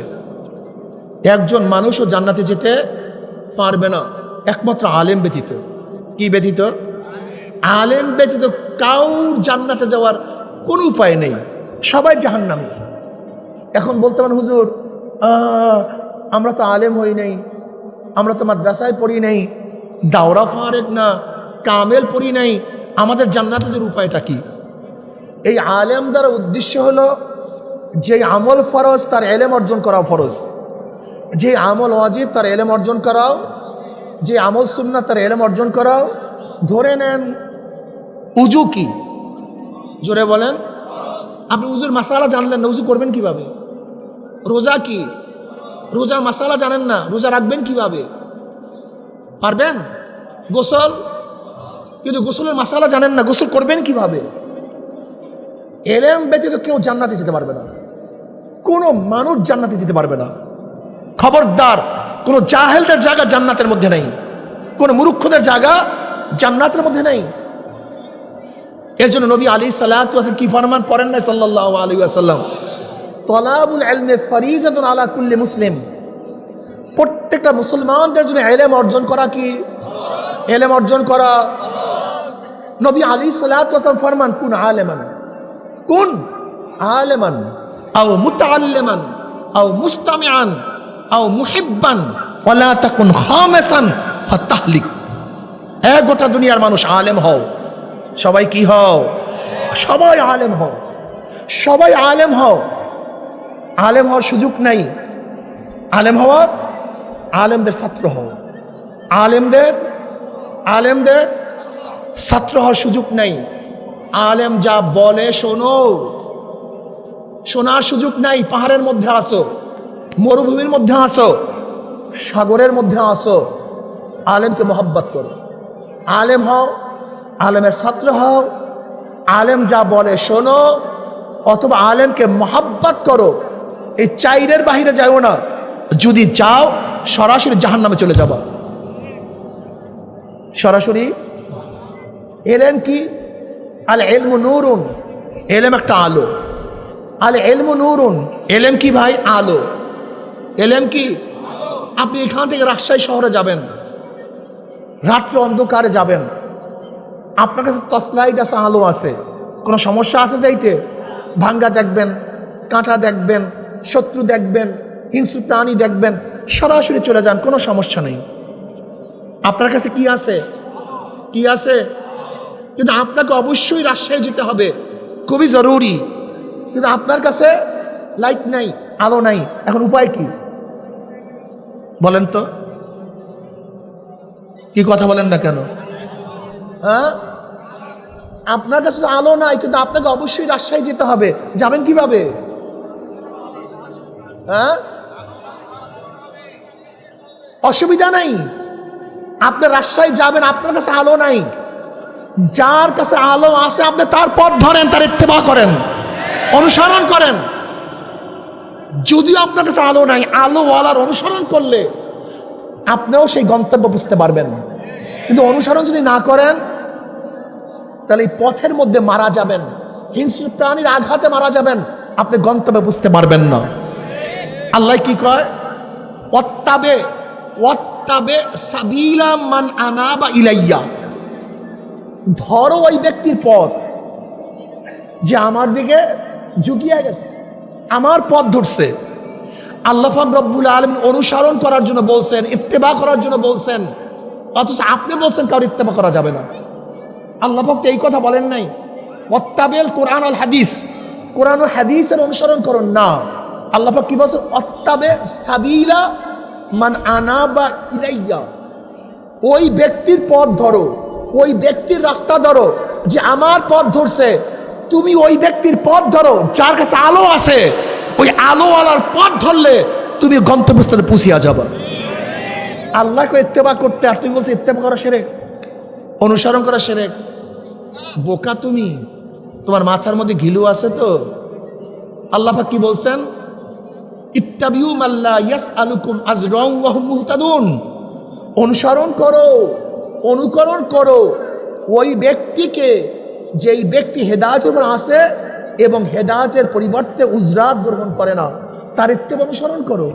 একজন মানুষও জান্নাতে যেতে পারবে না, একমাত্র আলেম ব্যতীত। কি ব্যতীত? আলেম ব্যতীত কাউর জান্নাতে যাওয়ার কোনো উপায় নেই, সবাই জাহান্নামী। এখন বলতে পারেন, হুজুর আমরা তো আলেম হই নাই, আমরা তো মাদ্রাসায় পড়ি নাই, দাওরা ফারেক না, কামেল পড়ি নাই, আমাদের জান্নাতে যাওয়ার উপায়টা কি? এই আলেম দ্বারা উদ্দেশ্য হলো যে আমল ফরজ তার এলেম অর্জন করাও ফরজ, যে আমল ওয়াজিব তার এলেম অর্জন করাও, যে আমল সুন্নাত তার এলেম অর্জন করাও। ধরে নেন উজু কি? জোরে বলেন। আপনি উজুর মাসালা জানলেন না, উজু করবেন কিভাবে? রোজা কি? রোজার মাসালা জানেন না, রোজা রাখবেন কিভাবে? পারবেন? গোসল, কিন্তু গোসলের মাসালা জানেন না, গোসল করবেন কিভাবে? এলেম ব্যতীত কেউ জান্নাতে যেতে পারবে না, কোনো মানুষ জান্নাতে যেতে পারবে না। খবরদার, কোনো জাহেলদের জায়গা জান্নাতের মধ্যে নেই, কোনো মূর্খদের জায়গা জান্নাতের মধ্যে নেই। এর জন্য নবী আলাইহিস সালাতু ওয়াস সালাম কি ফরমান পড়েন না সাল্লাল্লাহু আলাইহি ওয়াসাল্লাম, তলাবুল ইলমি ফরিজাতুন আলা কুল্লি মুসলিম। প্রত্যেকটা মুসলমানদের জন্য ইলম অর্জন করা কি? ইলম অর্জন করা। নবী আলাইহিস সালাতু ওয়াস সালাম ফরমান, কুন আলেমান, কুন আলেমান আও মুতাআল্লিমান আও মুস্তামিআন আও মুহিব্বান ওয়ালা তাকুন খামিসান ফাতাহলিক। গোটা দুনিয়ার মানুষ আলেম হও। সবাই কি হও? সবাই আলেম হও, সবাই আলেম হও। আলেম হওয়ার সুযোগ নাই, আলেম হওয়ার, আলেমদের ছাত্র হও। আলেমদের ছাত্র হওয়ার সুযোগ নাই। আলেম যা বলে শোনো, শোনার সুযোগ নাই। পাহাড়ের মধ্যে আসো, মরুভূমির মধ্যে আসো, সাগরের মধ্যে আসো, আলেমকে মহব্বত করো। আলেম হও, আলেমের ছাত্র হও। আলেম যা বলে শোনো, অথবা আলেমকে মহব্বত করো। এই চাইরের বাহিরে যাও না, যদি যাও সরাসরি জাহান্নামে চলে যাবা, সরাসরি। এলেম কি? আল ইলমু নূরুন, এলেম একটা আলো। আল ইলমু নূরুন, এলেম কি ভাই? আলো। এলেম কি? আপনি এখান থেকে রাজশাহী শহরে যাবেন, রাত্র অন্ধকারে যাবেন, আপনার কাছে টর্চলাইট আছে, আলো আছে, কোনো সমস্যা আছে যাইতে? ভাঙ্গা দেখবেন, কাঁটা দেখবেন, শত্রু দেখবেন, হিংস্র প্রাণী দেখবেন, সরাসরি চলে যান, কোনো সমস্যা নেই। আপনার কাছে কি আছে? কি আছে? কিন্তু আপনাকে অবশ্যই রাজশাহী যেতে হবে, খুবই জরুরি। কিন্তু আপনার কাছে লাইট নাই, আলো নাই, এখন উপায় কি বলেন তো? কি কথা বলেন না কেন? হ্যাঁ, আপনার কাছে তো আলো নাই, কিন্তু আপনাকে অবশ্যই রাজশাহী যেতে হবে। যাবেন কিভাবে? হ্যাঁ, অসুবিধা নাই, আপনি রাজশাহী যাবেন, আপনার কাছে আলো নাই। যার কাছে আলো আছে আপনি তার পথ ধরেন, তার ইত্তেবা করেন, অনুসরণ করেন। যদিও আপনার কাছে আলো নাই, আলোওয়ালার অনুসরণ করলে আপনিও সেই গন্তব্য বুঝতে পারবেন। কিন্তু অনুসরণ যদি না করেন তাহলে এই পথের মধ্যে মারা যাবেন, হিংস্র প্রাণীর আঘাতে মারা যাবেন, আপনি গন্তব্য বুঝতে পারবেন না। আল্লাহ কি কয়? ওয়াত্তাবে ওয়াত্তাবে সাবিলা মান আনাবা ইলাইয়া, ধরো ওই ব্যক্তির পথ যে আমার দিকে ঝুঁকিয়ে গেছে, আমার পথ ধরছে। আল্লাহ পাক রব্বুল আলামিন অনুসরণ করার জন্য বলছেন, ইত্তেবা করার জন্য বলছেন, অথচ আপনি বলছেন কারো ইত্তেবা করা যাবে না। আল্লাহ পাক এই কথা বলেন নাই ওয়াত্তাবিল কোরআন আল হাদিস, কোরআন ও হাদিসের অনুসরণ করুন না। আল্লাহ পাক কি বলছেন? ওয়াত্তাবে সাবিলা মান আনাবা ইলাইয়া, ওই ব্যক্তির পথ ধরো, ওই ব্যক্তির রাস্তা ধরো যে আমার পথ ধরছে। তুমি ওই ব্যক্তির পথ ধরো যার কাছে আলো আছে, ওই আলোওয়ালার পথ ধরলে তুমি গন্তব্যস্থলে পৌঁছিয়া যাবা। আল্লাহকে ইত্তেবা করতে, আর তুমি বলছো ইত্তেবা করা শিরক, অনুসরণ করা শিরক। বোকা তুমি, তোমার মাথার মধ্যে ঘিলু আছে তো? আল্লাহ পাক কি বলছেন? ইত্তাবিউ মাল্লা ইয়াসআলুকুম আজরাও ওয়া হুম মুহতাদুন, অনুসরণ করো, অনুকরণ করো ওই ব্যক্তিকে যেই ব্যক্তি হেদায়েতের উপর আছে এবং হেদায়েতের পরিবর্তে উজরাত গ্রহণ করে না, তার ইত্তেবা অনুসরণ করো।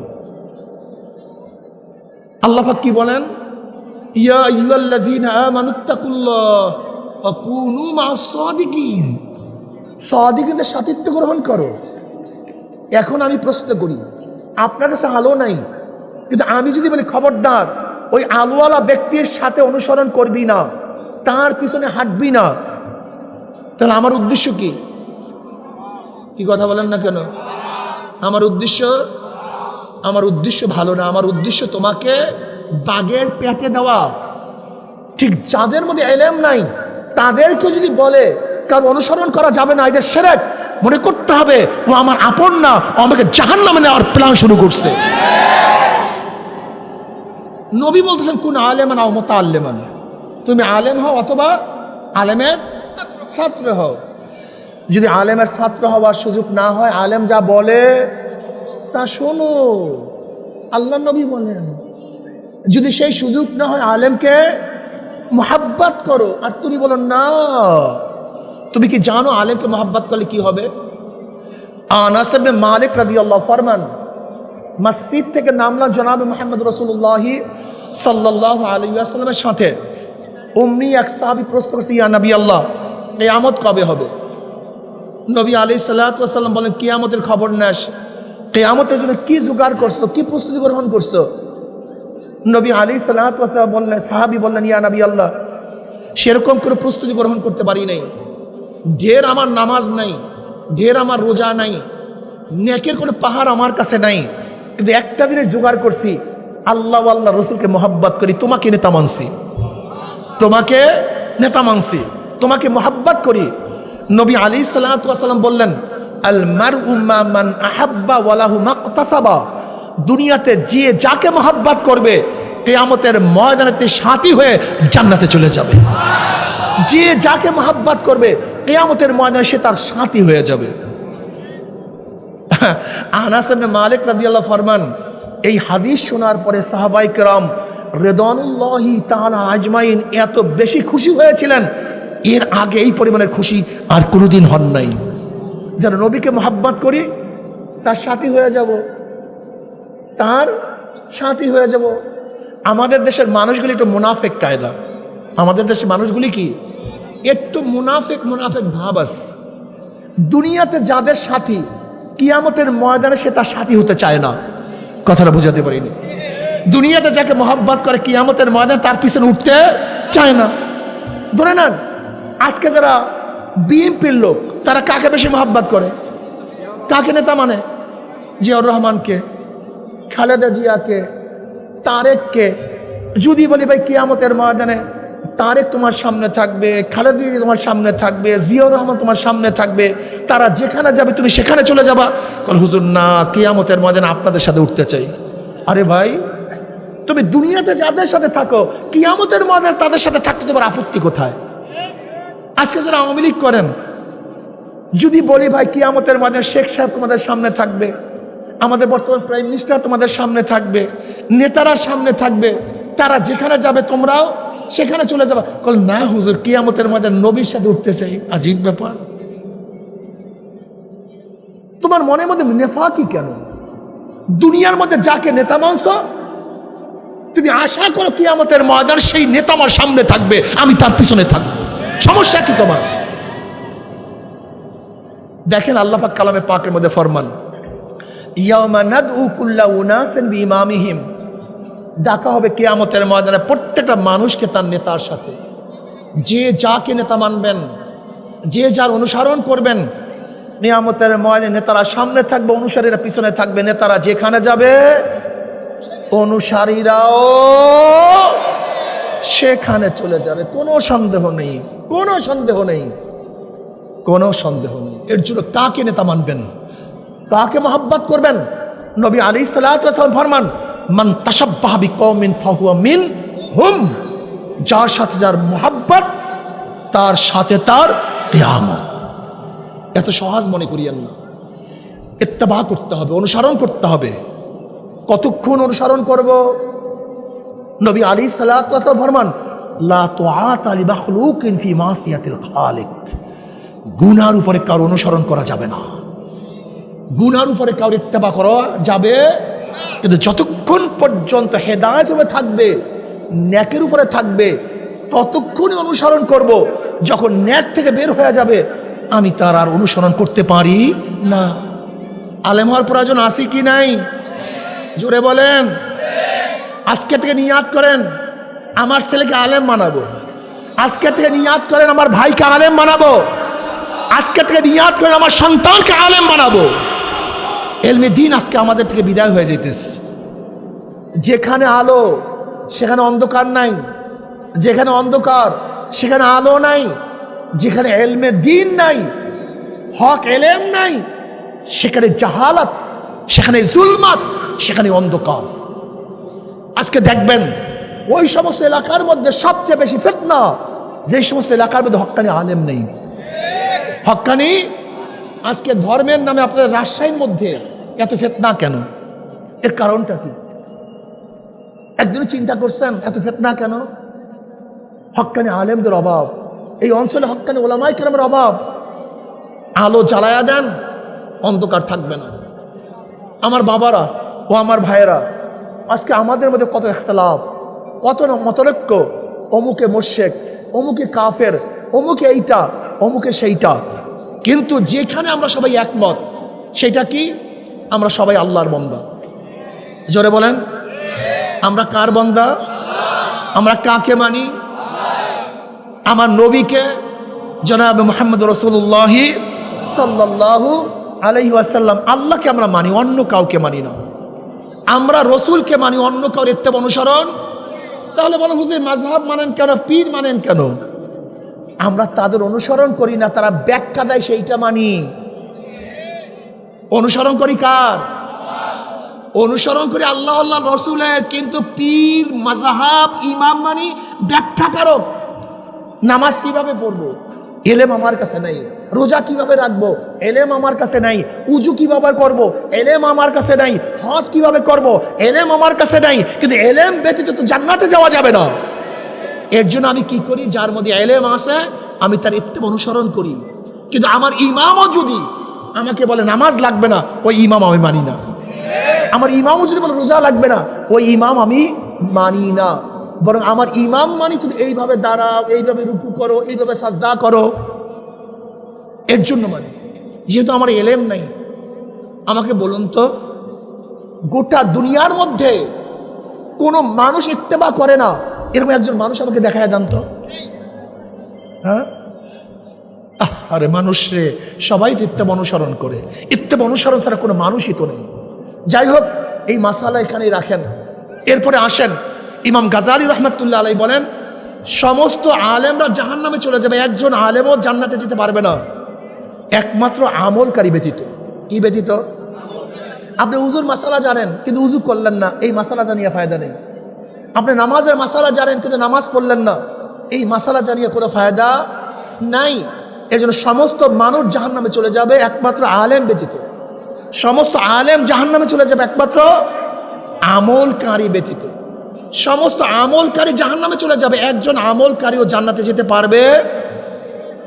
আল্লাহ পাক কি বলেন? ইয়া আইয়ুহাল্লাযীনা আমানুত্তাকুল্লাহ ওয়া কুনু মা'আস সাদিকিন, সাদিকিনদের সাথীত্ব গ্রহণ করো। এখন আমি প্রশ্ন করি, আপনার কাছে আলো নাই, কিন্তু আমি যদি বলি খবরদার ওই আলোওয়ালা ব্যক্তির সাথে অনুসরণ করবি না, তার পিছনে হাঁটবি না, তাহলে আমার উদ্দেশ্য কি? কি কথা বলেন না কেন? আমার উদ্দেশ্য ভালো না। আমার উদ্দেশ্য তোমাকে বাগের পেটে দেওয়া। ঠিক যাদের মধ্যে ইলম নাই তাদেরকে যদি বলে কারো অনুসরণ করা যাবে না, এটা শিরক, মনে করতে হবে ও আমার আপন না, ও আমাকে জাহান্নামে নেওয়ার প্ল্যান শুরু করছে। নবী বলতেছেন কোন আলেমান আও মুতাআল্লিমান, তুমি আলেম হও অথবা আলেমের ছাত্র হও। যদি আলেমের ছাত্র হওয়ার সুযোগ না হয়, আলেম যা বলে তা শোনো, আল্লাহ নবী বলেন। যদি সেই সুযোগ না হয়, আলেমকে মোহাব্বত করো। আর তুমি বলো না, তুমি কি জানো আলেমকে মোহাব্বত করলে কি হবে? আনাস ইবনে মালিক রাদিয়াল্লাহু ফরমান, মসজিদ থেকে নামলা জনাবে মুহাম্মদ রাসূলুল্লাহ সাল্লাল্লাহু আলাইহি ওয়াসাল্লামের সাথে অমনি এক সাহাবী প্রশ্ন করছে, ইয়া নবী আল্লাহ, কিয়ামত কবে হবে? নবী আলাইহিস সালাতু ওয়াস সালাম বলেন, কিয়ামতের খবর নেস, কিয়ামতের জন্য কি জোগাড় করছো, কি প্রস্তুতি গ্রহণ করছো? নবী আলাইহিস সালাতু ওয়াস সালাম বললেন, সাহাবী বললেন, ইয়া নবী আল্লাহ, সেরকম করে প্রস্তুতি গ্রহণ করতে পারি নাই। ঢের আমার নামাজ নাই, ঢের আমার রোজা নাই, নেকের কোনো পাহাড় আমার কাছে নাই, কিন্তু একটা জিনিস জোগাড় করছি, আল্লাহ আল্লাহ রসুলকে মোহাব্বত করি, তোমাকে নেতা মানছি, তোমাকে নেতা মানছি, তোমাকে মোহাব্বত করি। নবী আলাইহিস সালাতু ওয়াস সালাম বললেন, আল মারউ মা মান আহাব্বা ওয়া লাহু মাকতাসাবা, দুনিয়াতে যে যাকে মোহাব্বত করবে কিয়ামতের ময়দানেতে সাথী হয়ে জান্নাতে চলে যাবে। যে যাকে মোহাব্বত করবে কিয়ামতের ময়দানে সে তার সাথী হয়ে যাবে। আনাস ইবনে মালিক রাদিয়াল্লাহু ফরমান, এই হাদিস শোনার পরে সাহাবায়ে কেরাম রিদওয়ানুল্লাহি তাআলা আজমাইন এত বেশি খুশি হয়েছিলেন, এর আগে এই পরিমাণের খুশি আর কোনোদিন হন নাই। যারা নবীকে মোহাব্বত করি তার সাথী হয়ে যাব, তার সাথী হয়ে যাব। আমাদের দেশের মানুষগুলি একটু মুনাফেক কায়দা, আমাদের দেশের মানুষগুলি কি একটু মুনাফেক ভাব আছে। দুনিয়াতে যাদের সাথী কিয়ামতের ময়দানে সে তার সাথী হতে চায় না। কথাটা বুঝাতে পারিনি। দুনিয়াতে যাকে মহব্বত করে কিয়ামতের ময়দানে তার পিছনে উঠতে চায় না। ধরে নেন আজকে যারা বিএনপির লোক তারা কাকে বেশি মহব্বত করে, কাকে নেতা মানে? জিয়াউর রহমানকে, খালেদা জিয়াকে, তারেককে। যদি বলি ভাই কিয়ামতের ময়দানে তারেক তোমার সামনে থাকবে, খালেদা জিয়া তোমার সামনে থাকবে, জিয়াউর রহমান তোমার সামনে থাকবে, তারা যেখানে যাবে তুমি সেখানে চলে যাবা? কল হুজুর না, কিয়ামতের ময়দানে আপনাদের সাথে উঠতে চাই। আরে ভাই তুমি দুনিয়াতে যাদের সাথে থাকো কিয়ামতের ময়দানে তাদের সাথে থাকতে তোমার আপত্তি কোথায়? আজকে যারা আওয়ামী লীগ করেন, যদি বলি ভাই কিয়ামতের ময়দানে শেখ সাহেব তোমাদের সামনে থাকবে, আমাদের বর্তমান প্রাইম মিনিস্টার তোমাদের সামনে থাকবে, নেতারা সামনে থাকবে, তারা যেখানে যাবে তোমরাও সেখানে চলে যাবে। বল না হুজুর কিয়ামতের ময়দানে নবীর সাথে উঠতে চাই। আজীব ব্যাপার। তোমার মনের মধ্যে নেফাকি কেন? দুনিয়ার মধ্যে যাকে নেতা মানছ তুমি আশা করো কিয়ামতের ময়দান সেই নেতা আমার সামনে থাকবে, আমি তার পিছনে থাকবো। সমস্যা কি তোমার? দেখেন আল্লাহ পাক কালামে পাকের মধ্যে ফরমান, ইয়াউমা নাদউ কুল্লা উনাসিন বিইমামিহিম, ডাকা হবে কিয়ামতের ময়দানে প্রত্যেকটা মানুষকে তার নেতার সাথে। যে যাকে নেতা মানবেন, যে যার অনুসরণ করবেন, কিয়ামতের ময়দানে নেতারা সামনে থাকবে, অনুসারীরা পিছনে থাকবে। নেতারা যেখানে যাবে অনুসারীরাও সেখানে চলে যাবে। কোনো সন্দেহ নেই, কোনো সন্দেহ নেই, কোনো সন্দেহ নেই। এর জন্য কাকে নেতা মানবেন, কাকে মহব্বত করবেন? নবী আলাইহিস সালাতু ওয়াস সালাম ফরমান, মান তাশাব্বাহা বিকওমিন ফাহুয়া মিনহুম, যার সাথে যার মহব্বত তার সাথে তার কিয়ামত। এত সহজ মনে করিয়েন না, ইত্তেবা করতে হবে, অনুসরণ করতে হবে। কতক্ষণ অনুসরণ করব? নবী আলাইহিস সালাতু ওয়াস সালাম ফরমান, লা তুআতা লিমাখলুকিন ফি মাসিয়াতিল খালিক, গুনার উপরে কারো অনুসরণ করা যাবে না, গুনার উপরে কারো ইত্তেবা করা যাবে। কিন্তু যতক্ষণ পর্যন্ত হেদায়েতের উপরে থাকবে, নেকের উপরে থাকবে, ততক্ষণই অনুসরণ করব। যখন নেক থেকে বের হয়ে যাবে আমি তার আর অনুসরণ করতে পারি না। আলেম হওয়ার প্রয়োজন আছে কি নাই? জোরে বলেন। আজকে থেকে নিয়াত করেন আমার ছেলেকে আলেম বানাবো, আজকে থেকে নিয়াত করেন আমার ভাইকে আলেম বানাবো, আজকে থেকে নিয়াত করেন আমার সন্তানকে আলেম বানাবো। এলমে দিন আজকে আমাদের থেকে বিদায় হয়ে যেতেছে। যেখানে আলো সেখানে অন্ধকার নাই, যেখানে অন্ধকার সেখানে আলো নাই, যেখানে এলমে দিন নাই, হক এলেম নাই, সেখানে জাহালাত, সেখানে জুলমাত, সেখানে অন্ধকার। আজকে দেখবেন ওই সমস্ত এলাকার মধ্যে সবচেয়ে বেশি ফিতনা যে সমস্ত এলাকার মধ্যে হক্কানি আলেম নেই। হক্কানি, আজকে ধর্মের নামে আপনাদের রাজশাহীর মধ্যে এত ফিতনা কেন? এর কারণটা কি? একদিন চিন্তা করছেন এত ফিতনা কেন? হক্কানি আলেমদের অভাব, এই অঞ্চলে হক্কানি ওলামায়ে কেরামের অভাব। আলো জ্বালায়া দেন, অন্ধকার থাকবে না। আমার বাবারা ও আমার ভাইয়েরা, আজকে আমাদের মধ্যে কত ইখতিলাফ, কত মতলক্য, অমুকে মুশরিক, অমুকে কাফের, অমুকে এইটা, অমুকে সেইটা। কিন্তু যেখানে আমরা সবাই একমত সেটা কি? আমরা সবাই আল্লাহর বান্দা। জোরে বলেন, আমরা কার বান্দা? আমরা কাকে মানি? আমার নবীকে, জনাব মুহাম্মদ রাসূলুল্লাহ সাল্লাল্লাহু আলাইহি ওয়াসাল্লাম। আল্লাহকে আমরা মানি, অন্য কাউকে মানি না। আমরা রসুলকে মানি, অন্য কাউর ইত্তেবা অনুসরণ। তাহলে বলো হুজুর মাযহাব মানেন কেন, পীর মানেন কেন? আমরা তাদের অনুসরণ করি না, তারা ব্যাখ্যা দেয় সেইটা মানি। অনুসরণ করি কার? অনুসরণ করি আল্লাহ আল্লাহ রসুলের। কিন্তু পীর, মাযহাব, ইমাম মানি ব্যাখ্যাকারক। নামাজ কিভাবে পড়বো এলেম আমার কাছে নাই, রোজা কিভাবে রাখবো এলেম আমার কাছে নাই, উজু কিভাবে করব এলেম আমার কাছে নাই, হজ কিভাবে করব এলেম আমার কাছে নাই। কিন্তু এলেম ব্যতীত তো জান্নাতে যাওয়া যাবে না। এর জন্য আমি কি করি? যার মধ্যে এলেম আছে আমি তার ইত্তেবা অনুসরণ করি। কিন্তু আমার ইমামও যদি আমাকে বলে নামাজ লাগবে না, ওই ইমাম আমি মানি না। আমার ইমামও যদি বলে রোজা লাগবে না, ওই ইমাম আমি মানি না। বরং আমার ইমাম মানি তুমি এইভাবে দাঁড়াও, এইভাবে রুকু করো, এইভাবে সাজদা করো, এর জন্য মানি। যেহেতু আমার এলেম নাই, আমাকে বলুন তো গোটা দুনিয়ার মধ্যে কোনো মানুষ ইত্তেবা করে না, এরকম একজন মানুষ আমাকে দেখায় দেন তো। হ্যাঁ, আরে মানুষ রে, সবাই তো ইত্তেবা অনুসরণ করে, ইত্তেবা অনুসরণ ছাড়া কোনো মানুষই তো নেই। যাই হোক, এই মাসালা এখানেই রাখেন। এরপরে আসেন, ইমাম গাজালি রহমতুল্লাহ আলাইহি বলেন সমস্ত আলেমরা জাহান্নামে চলে যাবে, একজন আলেমও জান্নাতে যেতে পারবে না, একমাত্র আমলকারী ব্যতীত। কি ব্যতীত? আপনি উজুর মাসালা জানেন কিন্তু উজু করলেন না, এই মাসালা জানিয়ে ফায়দা নেই। আপনি নামাজের মাসালা জানেন কিন্তু নামাজ পড়লেন না, এই মাসালা জানিয়ে কোনো ফায়দা নাই। এর জন্য সমস্ত মানুষ জাহান্নামে চলে যাবে একমাত্র আলেম ব্যতীত। সমস্ত আলেম জাহান্নামে চলে যাবে একমাত্র আমলকারী ব্যতীত। সমস্ত আমলকারী জাহান্নামে চলে যাবে, একজন আমলকারীও জান্নাতে যেতে পারবে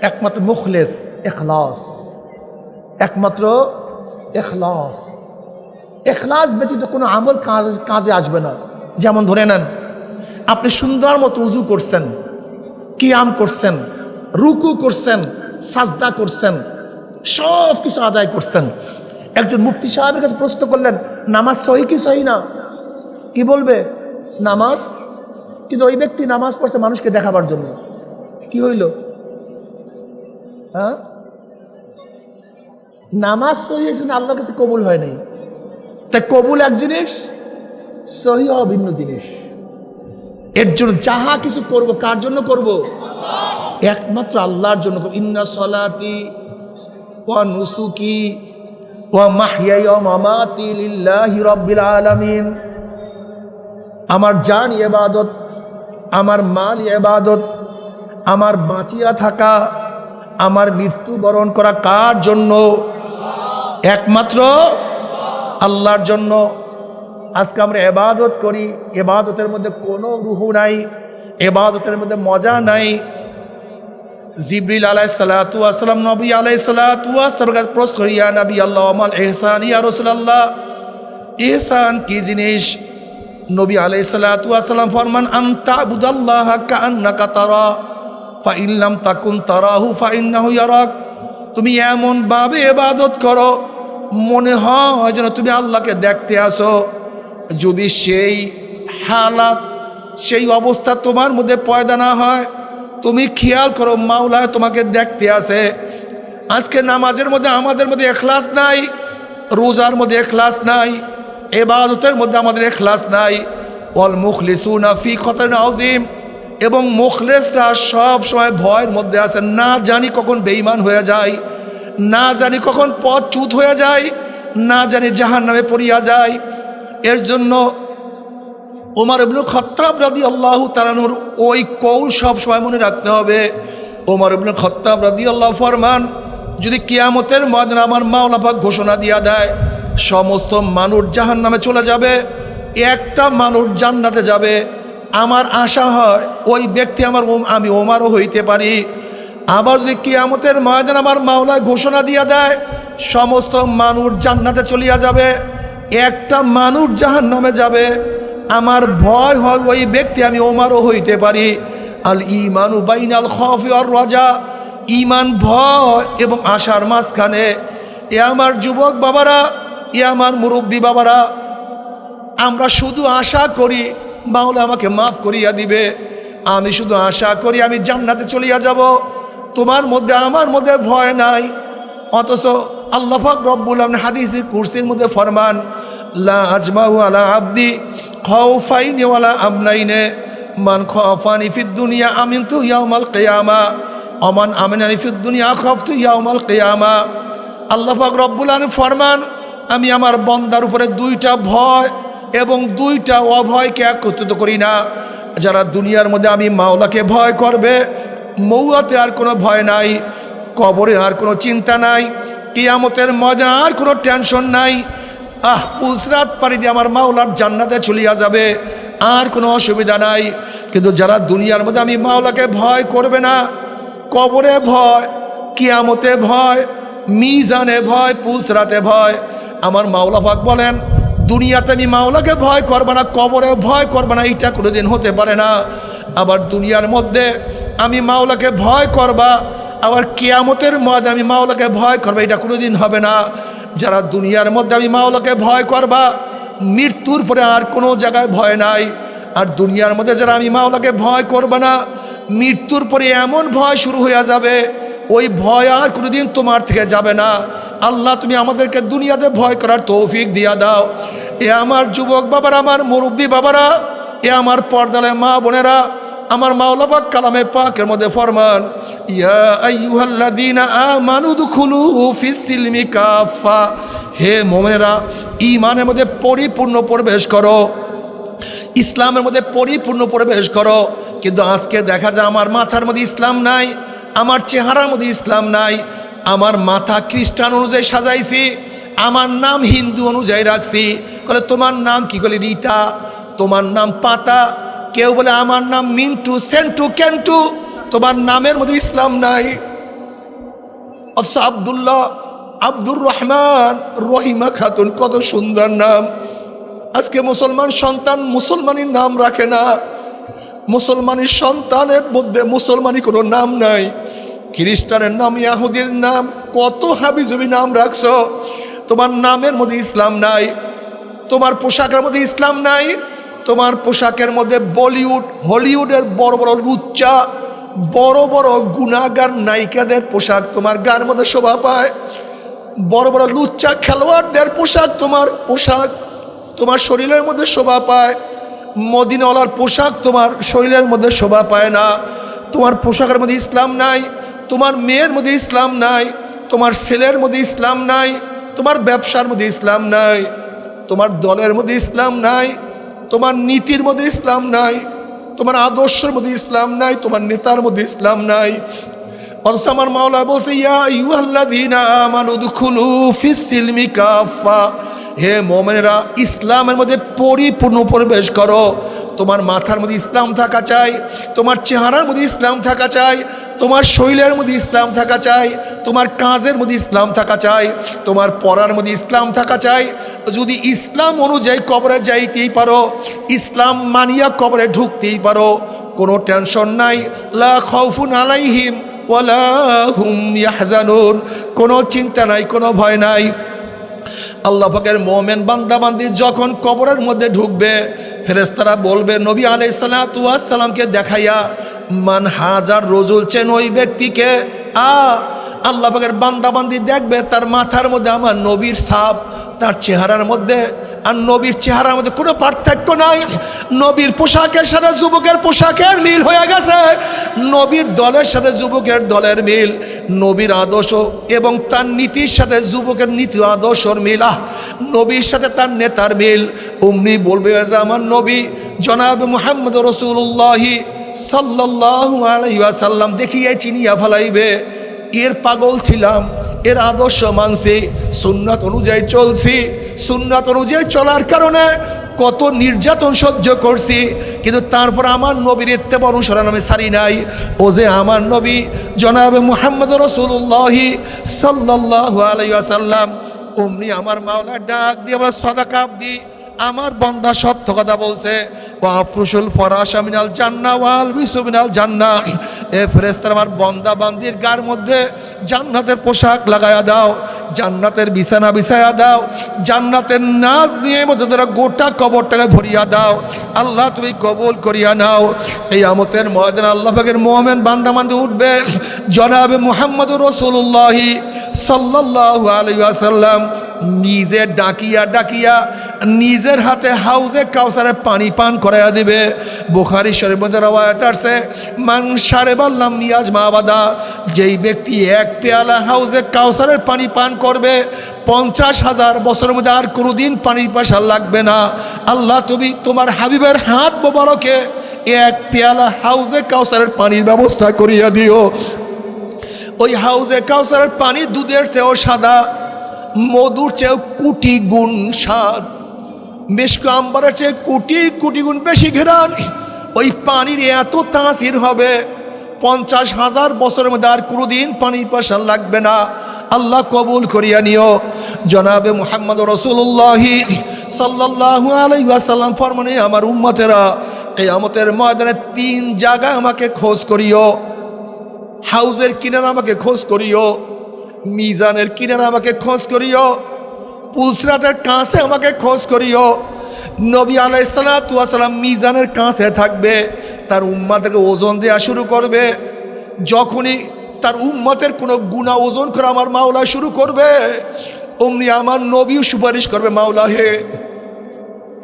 একমাত্র মুখলেস, ইখলাস, একমাত্র ইখলাস। ইখলাস ব্যতীত কোনো আমল কাজে আসবে না। যেমন ধরে নেন, আপনি সুন্দর মতো উজু করছেন, কিয়াম করছেন, রুকু করছেন, সাজদা করছেন, সব কিছু আদায় করছেন। একজন মুফতি সাহেবের কাছে প্রশ্ন করলেন নামাজ সহি কি সহি না, কি বলবে? নামাজ। কিন্তু ওই ব্যক্তি নামাজ পড়ছে মানুষকে দেখাবার জন্য, কি হইল? হ্যাঁ, নামাজ সহি হয়েছে না আল্লাহর কাছে কবুল হয় নাই। তাই কবুল এক জিনিস, সহি হওয়া ভিন্ন জিনিস। এর জন্য যাহা কিছু করব কার জন্য করব? একমাত্র আল্লাহর জন্য করব। ইন্না সলাতি ওয়া নুসুকি ওয়া মাহইয়ায়া ওয়া মামাতি লিল্লাহি রাব্বিল আলামিন। আমার জান ইবাদত, আমার মাল ইবাদত, আমার বাঁচিয়া থাকা, আমার মৃত্যুবরণ করা কার জন্য? একমাত্র আল্লাহর জন্য। আজকে আমরা ইবাদত করি, ইবাদতের মধ্যে কোনো রুহ নাই, ইবাদতের মধ্যে মজা নাই। জিবরিল আলাইহিস সালাতু ওয়াস সালাম নবী আলাইহিস সালাতু ওয়াস সালাম প্রশ্ন করি, ইয়া নবী আল্লাহ আমাল ইহসান ইয়া রাসূলুল্লাহ, ইহসান কি জিনিস? নবী আলাইহিস সালাতু ওয়াস সালাম ফরমান আনতা বুদাল্লাহ কাআন্নাকা তারা ফা ইন লাম তাকুন তারাহু ফা ইন্নাহু ইয়ারাক। তুমি এমন ভাবে ইবাদত করো মনে হয় যেন তুমি আল্লাহকে দেখতে আসো। যদি সেই হালাত, সেই অবস্থা তোমার মধ্যে পয়দা না হয়, তুমি খেয়াল করো মাওলা তোমাকে দেখতে আসে। আজকে নামাজের মধ্যে আমাদের মধ্যে ইখলাস নাই, রোজার মধ্যে ইখলাস নাই, ইবাদতের মধ্যে আমাদের ইখলাস নাই। ওয়াল মুখলিসুনা ফি খতরিন আযীম। এবং মুখলেসরা সব সময় ভয়ের মধ্যে আছে, না জানি কখন বেঈমান হয়ে যায়, না জানি কখন পথ চ্যুত হয়ে যায়, না জানি জাহান্নামে পড়িয়া যায়। এর জন্য ওমর ইবনে খাত্তাব রাদিয়াল্লাহু তাআলা আনহুর ওই কওল সব সময় মনে রাখতে হবে। ওমর ইবনে খাত্তাব রাদিয়াল্লাহু ফরমান, যদি কিয়ামতের ময়দানে আমার মাওলা পাক ঘোষণা দিয়া দেয় সমস্ত মানুষ জাহান্নামে চলে যাবে, একটা মানুষ জান্নাতে যাবে, আমার আশা হয় ওই ব্যক্তি আমি ওমরও হইতে পারি। আবার যদি কিয়ামতের ময়দানে আমার মাওলা ঘোষণা দিয়া দেয় সমস্ত মানুষ জান্নাতে চলিয়া যাবে, একটা মানুষ জাহান্নামে যাবে, আমার ভয় হয় ওই ব্যক্তি আমি ওমরও হইতে পারি। আল ঈমানু বাইনাল খাউফি ওয়ার রাজা। ঈমান ভয় এবং আশার মাঝখানে। এ আমার যুবক বাবারা, এ আমার মুরব্বী বাবারা, আমরা শুধু আশা করি মাওলা আমাকে মাফ করিয়া দিবে, আমি শুধু আশা করি আমি জান্নাতে চলিয়া যাব, তোমার মধ্যে আমার মধ্যে ভয় নাই। অথচ আল্লাহ পাক রব্বুল আলামিন হাদিসে কুরসির মধ্যে ফরমান, লা আজমাউ আলা আবদি খাউফাইনি ওয়ালা আমনাইনে মান খাফানি ফিদ দুনিয়া আমিনতু ইয়াউমাল কিয়ামা ওয়া মান আমানানি ফিদ দুনিয়া খাফতু ইয়াউমাল কিয়ামা। আল্লাহ পাক রব্বুল আলামিন ফরমান, আমি আমার বান্দার উপরে দুইটা ভয় এবং দুইটা অভয়কে একত্রিত করি না। যারা দুনিয়ার মধ্যে আমি মাওলাকে ভয় করবে, মৌয়াতে আর কোনো ভয় নাই, কবরে আর কোনো চিন্তা নাই, কিয়ামতের ময়দানে আর কোনো টেনশন নাই। পুসরাত পাড়ি দিয়ে আমার মাওলার জান্নাতে চলিয়া যাবে, আর কোনো অসুবিধা নাই। কিন্তু যারা দুনিয়ার মধ্যে আমি মাওলাকে ভয় করবে না, কবরে ভয়, কিয়ামতে ভয়, মিজানে ভয়, পুসরাতে ভয়, আমার মাওলা পাক বলেন দুনিয়াতে আমি মাওলাকে ভয় করবে না, কবরে ভয় করবে না, এটা কোনোদিন হতে পারে না। আবার দুনিয়ার মধ্যে আমি মাওলাকে ভয় করবা, আবার কিয়ামতের মধ্যে আমি মাওলাকে ভয় করবা, এটা কোনোদিন হবে না। যারা দুনিয়ার মধ্যে আমি মাওলাকে ভয় করবা, মৃত্যুর পরে আর কোনো জায়গায় ভয় নাই। আর দুনিয়ার মধ্যে যারা আমি মাওলাকে ভয় করবে না, মৃত্যুর পরে এমন ভয় শুরু হয়ে যাবে, ওই ভয় আর কোনোদিন তোমার থেকে যাবে না। আল্লাহ তুমি আমাদেরকে দুনিয়াতে ভয় করার তৌফিক দিয়া দাও। এ আমার যুবক বাবারা, আমার মুরব্বী বাবারা, এ আমার পর্দালে মা বোনেরা, আমার মাওলা পাক কালামে পাকের মধ্যে ফরমান, ইয়া আইয়ুহাল্লাযীনা আমানু দুখুলু ফিস সিলমি কাফা, হে মুমিনেরা ঈমানের মধ্যে পরিপূর্ণ প্রবেশ করো, ইসলামের মধ্যে পরিপূর্ণ প্রবেশ করো। কিন্তু আজকে দেখা যায় আমার মাথার মধ্যে ইসলাম নাই, আমার চেহারার মধ্যে ইসলাম নাই, আমার মাথা খ্রিস্টান অনুযায়ী সাজাইছি, আমার নাম হিন্দু অনুযায়ী রাখছি। বলে তোমার নাম কি? বলে রীতা। তোমার নাম পাতা। কেউ বলে আমার নাম মিন্টু, সেন্টু, কেন্টু। তোমার নামের মধ্যে ইসলাম নাই। অথচ আব্দুল্লাহ, আব্দুর রহমান, রহিমা খাতুন, কত সুন্দর নাম। আজকে মুসলমান সন্তান মুসলমানের নাম রাখে না, মুসলমানের সন্তানের মধ্যে মুসলমানি কোনো নাম নাই। খ্রিস্টানের নাম, ইয়াহুদির নাম, কত হাবিজবি নাম রাখছো, তোমার নামের মধ্যে ইসলাম নাই। তোমার পোশাকের মধ্যে ইসলাম নাই। তোমার পোশাকের মধ্যে বলিউড, হলিউডের বড় বড় লুচ্চা, বড় বড় গুনাহগার নায়িকাদের পোশাক তোমার গায়ের মধ্যে শোভা পায়। বড় বড় লুচ্চা খেলোয়াড়দের পোশাক তোমার শরীরের মধ্যে শোভা পায়। মদিনাওয়ালার পোশাক তোমার শরীরের মধ্যে শোভা পায় না। তোমার পোশাকের মধ্যে ইসলাম নাই, তোমার মেয়ের মধ্যে ইসলাম নাই, তোমার ছেলের মধ্যে ইসলাম নাই, তোমার ব্যবসার মধ্যে ইসলাম নাই, তোমার দলের মধ্যে ইসলাম নাই, তোমার নীতির মধ্যে ইসলাম নাই, তোমার আদর্শের মধ্যে ইসলাম নাই, তোমার নেতার মধ্যে ইসলাম নাই। অথচ আমার মাওলা বলছে, ইয়া আইয়ুহাল্লাযীনা আমানু দুখুলু ফিস সিলমি কাফা, হে মুমিনেরা ইসলামের মধ্যে পরিপূর্ণ প্রবেশ করো। তোমার মাথার মধ্যে ইসলাম থাকা চাই, তোমার চেহারার মধ্যে ইসলাম থাকা চাই, তোমার শরীরের মধ্যে ইসলাম থাকা চাই, তোমার কাজের মধ্যে ইসলাম থাকা চাই, তোমার পড়ার মধ্যে ইসলাম থাকা চাই। যদি ইসলাম অনুযায়ী কবরে যাইতেই পারো, ইসলাম মানিয়া কবরে ঢুকতেই পারো, কোনো টেনশন নাই। লা খাউফুন আলাইহিম ওয়ালা হুম ইয়াহজানুন, কোনো চিন্তা নাই, কোনো ভয় নাই। আল্লাহ পাকের মুমিন বান্দাবান্দি যখন কবরের মধ্যে ঢুকবে, ফেরেশতারা বলবে নবী আলাইহিস সালাতু ওয়াস সালামকে দেখাইয়া, মান হাজার রজুল, চেন ওই ব্যক্তিকে। আল্লাহ পাকের বান্দাবান্দি দেখবে তার মাথার মধ্যে আমার নবীর ছাপ, তার চেহারার মধ্যে আর নবীর চেহারার মধ্যে কোনো পার্থক্য নাই। নবীর পোশাকের সাথে যুবকের পোশাকের মিল হয়ে গেছে, নবীর দলের সাথে যুবকের দলের মিল, নবীর আদর্শ এবং তার নীতির সাথে যুবকের নীতি আদর্শর মিল, নবীর সাথে তার নেতার মিল। অমনি বলবে যে আমার নবী জনাব মুহাম্মদ রাসূলুল্লাহ সাল্লাল্লাহু আলাইহি ওয়াসাল্লাম দেখিয়ে চিনিয়া ফেলাইবে, এর পাগল ছিলাম, এর আদর্শ মানছি, সুন্নাত অনুযায়ী চলছি, সুন্নাত অনুযায়ী চলার কারণে কত নির্যাতন সহ্য করছি, কিন্তু তারপর আমার নবীর ইত্তেবা অনুসরণ আমি ছাড়ি নাই। ও যে আমার নবী জনাবে মুহাম্মদ রাসূলুল্লাহ সাল্লাল্লাহু আলাইহি ওয়াসাল্লাম, অমনি আমার মাওলা ডাক দিয়ে আমার সাদাকা দি, আমার বান্দা সত্য কথা বলছে। ওয়াফরুশুল ফরাশা মিনাল জান্নাহ ওয়াল বিসু মিনাল জান্নাহ, এ ফেরেশতারা আমার বান্দা বান্দির গার মধ্যে জান্নাতের পোশাক লাগায়া দাও, জান্নাতের বিছানা বিছায়া দাও, জান্নাতের নাজ নিয়ে মধ্যে তারা গোটা কবরটাকে ভরিয়া দাও। আল্লাহ তুমি কবুল করিয়া নাও। এই আমতের ময়দানে আল্লাহ পাকের মুমিন বান্দা বান্দি উঠবে, জনাবে মুহাম্মদুর রাসূলুল্লাহ সাল্লাল্লাহু আলাইহি ওয়াসাল্লাম নিজে ডাকিয়া ডাকিয়া নিজের হাতে হাউজে কাউসারে পানি পান করাইয়া দিবে। বুখারী শরীফের মধ্যে রওয়ায়াত আছে, মান শারিবাল্লাম ইয়াজমা আবাদা, যেই ব্যক্তি এক পেয়ালা হাউজে কাউসারের পানি পান করবে 50,000 বছরের মধ্যে আর কোনোদিন পানির পাশা লাগবে না। আল্লাহ তুমি তোমার হাবিবের হাত মোবারকে এক পেয়ালা হাউজে কাউসারের পানির ব্যবস্থা করিয়া দিও। ওই হাউজে কাউসারের পানি দুধের চেয়েও সাদা, মধুর চেয়েও কোটি গুণ স্বাদ, মিশক আম্বরের চেয়ে কোটি কোটি গুণ বেশি ঘেরান। ওই পানির এত তাসির হবে 50,000 বছরের মধ্যে আর কোনোদিন পানির পাশা লাগবে না। আল্লাহ কবুল করিয়া নিও। জনাবে মুহাম্মদ রাসূলুল্লাহ সাল্লাল্লাহু আলাইহি ওয়াসাল্লাম ফরমানে, আমার উম্মতেরা কিয়ামতের ময়দানে 3 জায়গায় আমাকে খোঁজ করিও। হাউজের কিনারে আমাকে খোঁজ করিও, মিজানের কিনারে আমাকে খোঁজ করিও, পুলসিরাতের কাছে আমাকে খোঁজ করিও। নবী আলাইহিসসালাতু ওয়াস সালাম মিজানের কাছে থাকবে, তার উম্মতকে ওজন দেওয়া শুরু করবে। যখনই তার উম্মতের কোনো গুনাহ ওজন করা আমার মাওলা শুরু করবে, অমনি আমার নবীও সুপারিশ করবে, মাওলা হে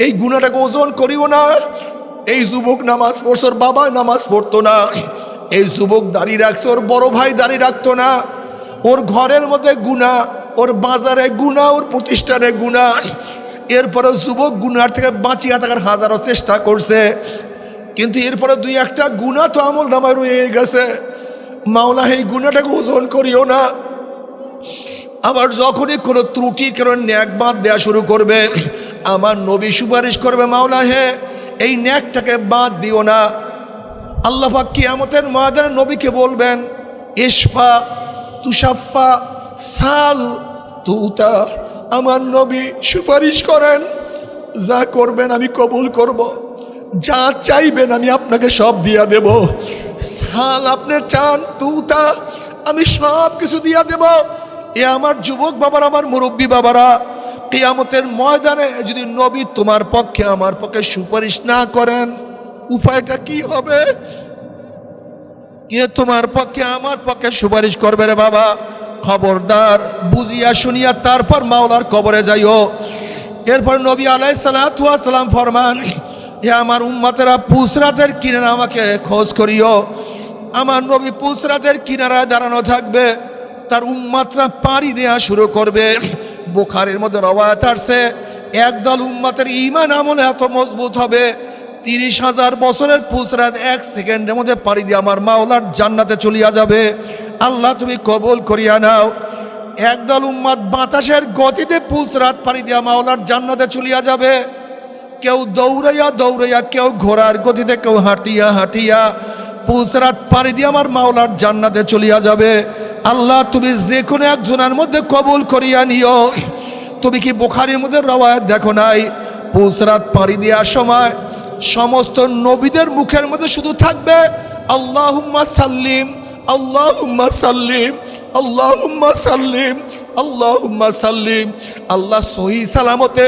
এই গুনাহটাকে ওজন করিও না। এই যুবক নামাজ পড়ছে, ওর বাবা নামাজ পড়তো না। এই যুবক দাঁড়িয়ে রাখছে, ওর বড় ভাই দাঁড়িয়ে রাখতো না। ওর ঘরের মধ্যে গুনাহ, ওর বাজারে গুনাহ, ওর প্রতিষ্ঠানে গুনাহ। এরপরে যুবক গুনার থেকে বাঁচিয়ে থাকার হাজারো চেষ্টা করছে, কিন্তু এরপরে দুই একটা গুনাহ তো আমল নামায় রয়ে গেছে। মাওলা এই গুনাহটাকে ওজন করিও না। আবার যখনই কোনো ত্রুটি কোনো ন্যাক বাদ দেওয়া শুরু করবে, আমার নবী সুপারিশ করবে, মাওলা হে এই ন্যাকটাকে বাদ দিও না। আল্লাহ পাক কিয়ামতের ময়দানে নবীকে বলবেন, ইশফা তুশাফা সাল তুতা। আমার নবী সুপারিশ করেন, যা করবেন আমি কবুল করব, যা চাইবেন আমি আপনাকে সব দিয়া দেব। সাল আপনি চান, তুতা আমি সব কিছু দিয়া দেব। এ আমার যুবক বাবারা, আমার মুরব্বী বাবারা, কিয়ামতের ময়দানে যদি নবী তোমার পক্ষে আমার পক্ষে সুপারিশ না করেন, উপায়টা কি হবে? কে তোমার পক্ষে আমার পক্ষে সুপারিশ করবে রে বাবা? খবরদার, বুঝিয়া শুনিয়া তারপর মাওলার কবরে যাইও। এরপর নবী আলাইহিসসালাতু ওয়াস সালাম ফরমান, হে আমার উম্মতেরা, পুসরাতের কিনারা আমাকে খোঁজ করিও। আমার নবী পুসরাতের কিনারায় দাঁড়ানো থাকবে, তার উম্মতরা পাড়ি দেওয়া শুরু করবে। বুখারীর মধ্যে রওয়ায়াত আছে, একদল উম্মতের ঈমান আমলে এত মজবুত হবে, 30,000 বছরের পুসরাত 1 সেকেন্ডের মধ্যে পাড়ি দিয়ে আমার মাওলার জান্নাতে চলিয়া যাবে। আল্লাহ তুমি কবুল করিয়া নাও। একদল উম্মত বাতাসের গতিতে পুসরাত পাড়ি দিয়া মাওলার জান্নাতে চলিয়া যাবে। কেউ দৌড়াইয়া দৌড়াইয়া, কেউ ঘোড়ার গতিতে, কেউ হাঁটিয়া হাঁটিয়া পুসরাত পাড়ি দিয়ে আমার মাওলার জান্নাতে চলিয়া যাবে। আল্লাহ তুমি যে কোনো একজনের মধ্যে কবুল করিয়া নিও। তুমি কি বুখারীর মধ্যে রওয়ায়াত দেখো নাই? পুসরাত পাড়ি দেওয়ার সময় সমস্ত নবীদের মুখের মধ্যে শুধু থাকবে আল্লাহুম্মা সাল্লিম, আল্লাহুম্মা সাল্লিম, আল্লাহুম্মা সাল্লিম, আল্লাহুম্মা সাল্লিম। আল্লাহ সহি সালামতে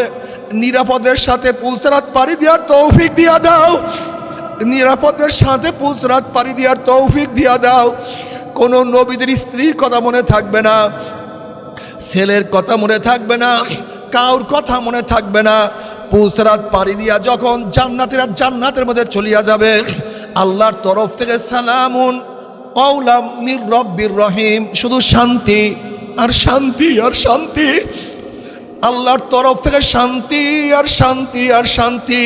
নিরাপদের সাথে পুসরাত পাড়ি দেওয়ার তৌফিক দিয়া দাও। নিরাপদের সাথে পুসরাত পাড়ি দেওয়ার তৌফিক দিয়া দাও। কোনো নবীদের স্ত্রীর কথা মনে থাকবে না, ছেলের কথা মনে থাকবে না, কাউর কথা মনে থাকবে না। পুসরাত পাড়ি দিয়া যখন জান্নাতীরা জান্নাতের মধ্যে চলিয়া যাবে, আল্লাহর তরফ থেকে সালামুন কওলাম মির রব্বির রহিম, শুধু শান্তি আর শান্তি আর শান্তি। আল্লাহর তরফ থেকে শান্তি আর শান্তি আর শান্তি।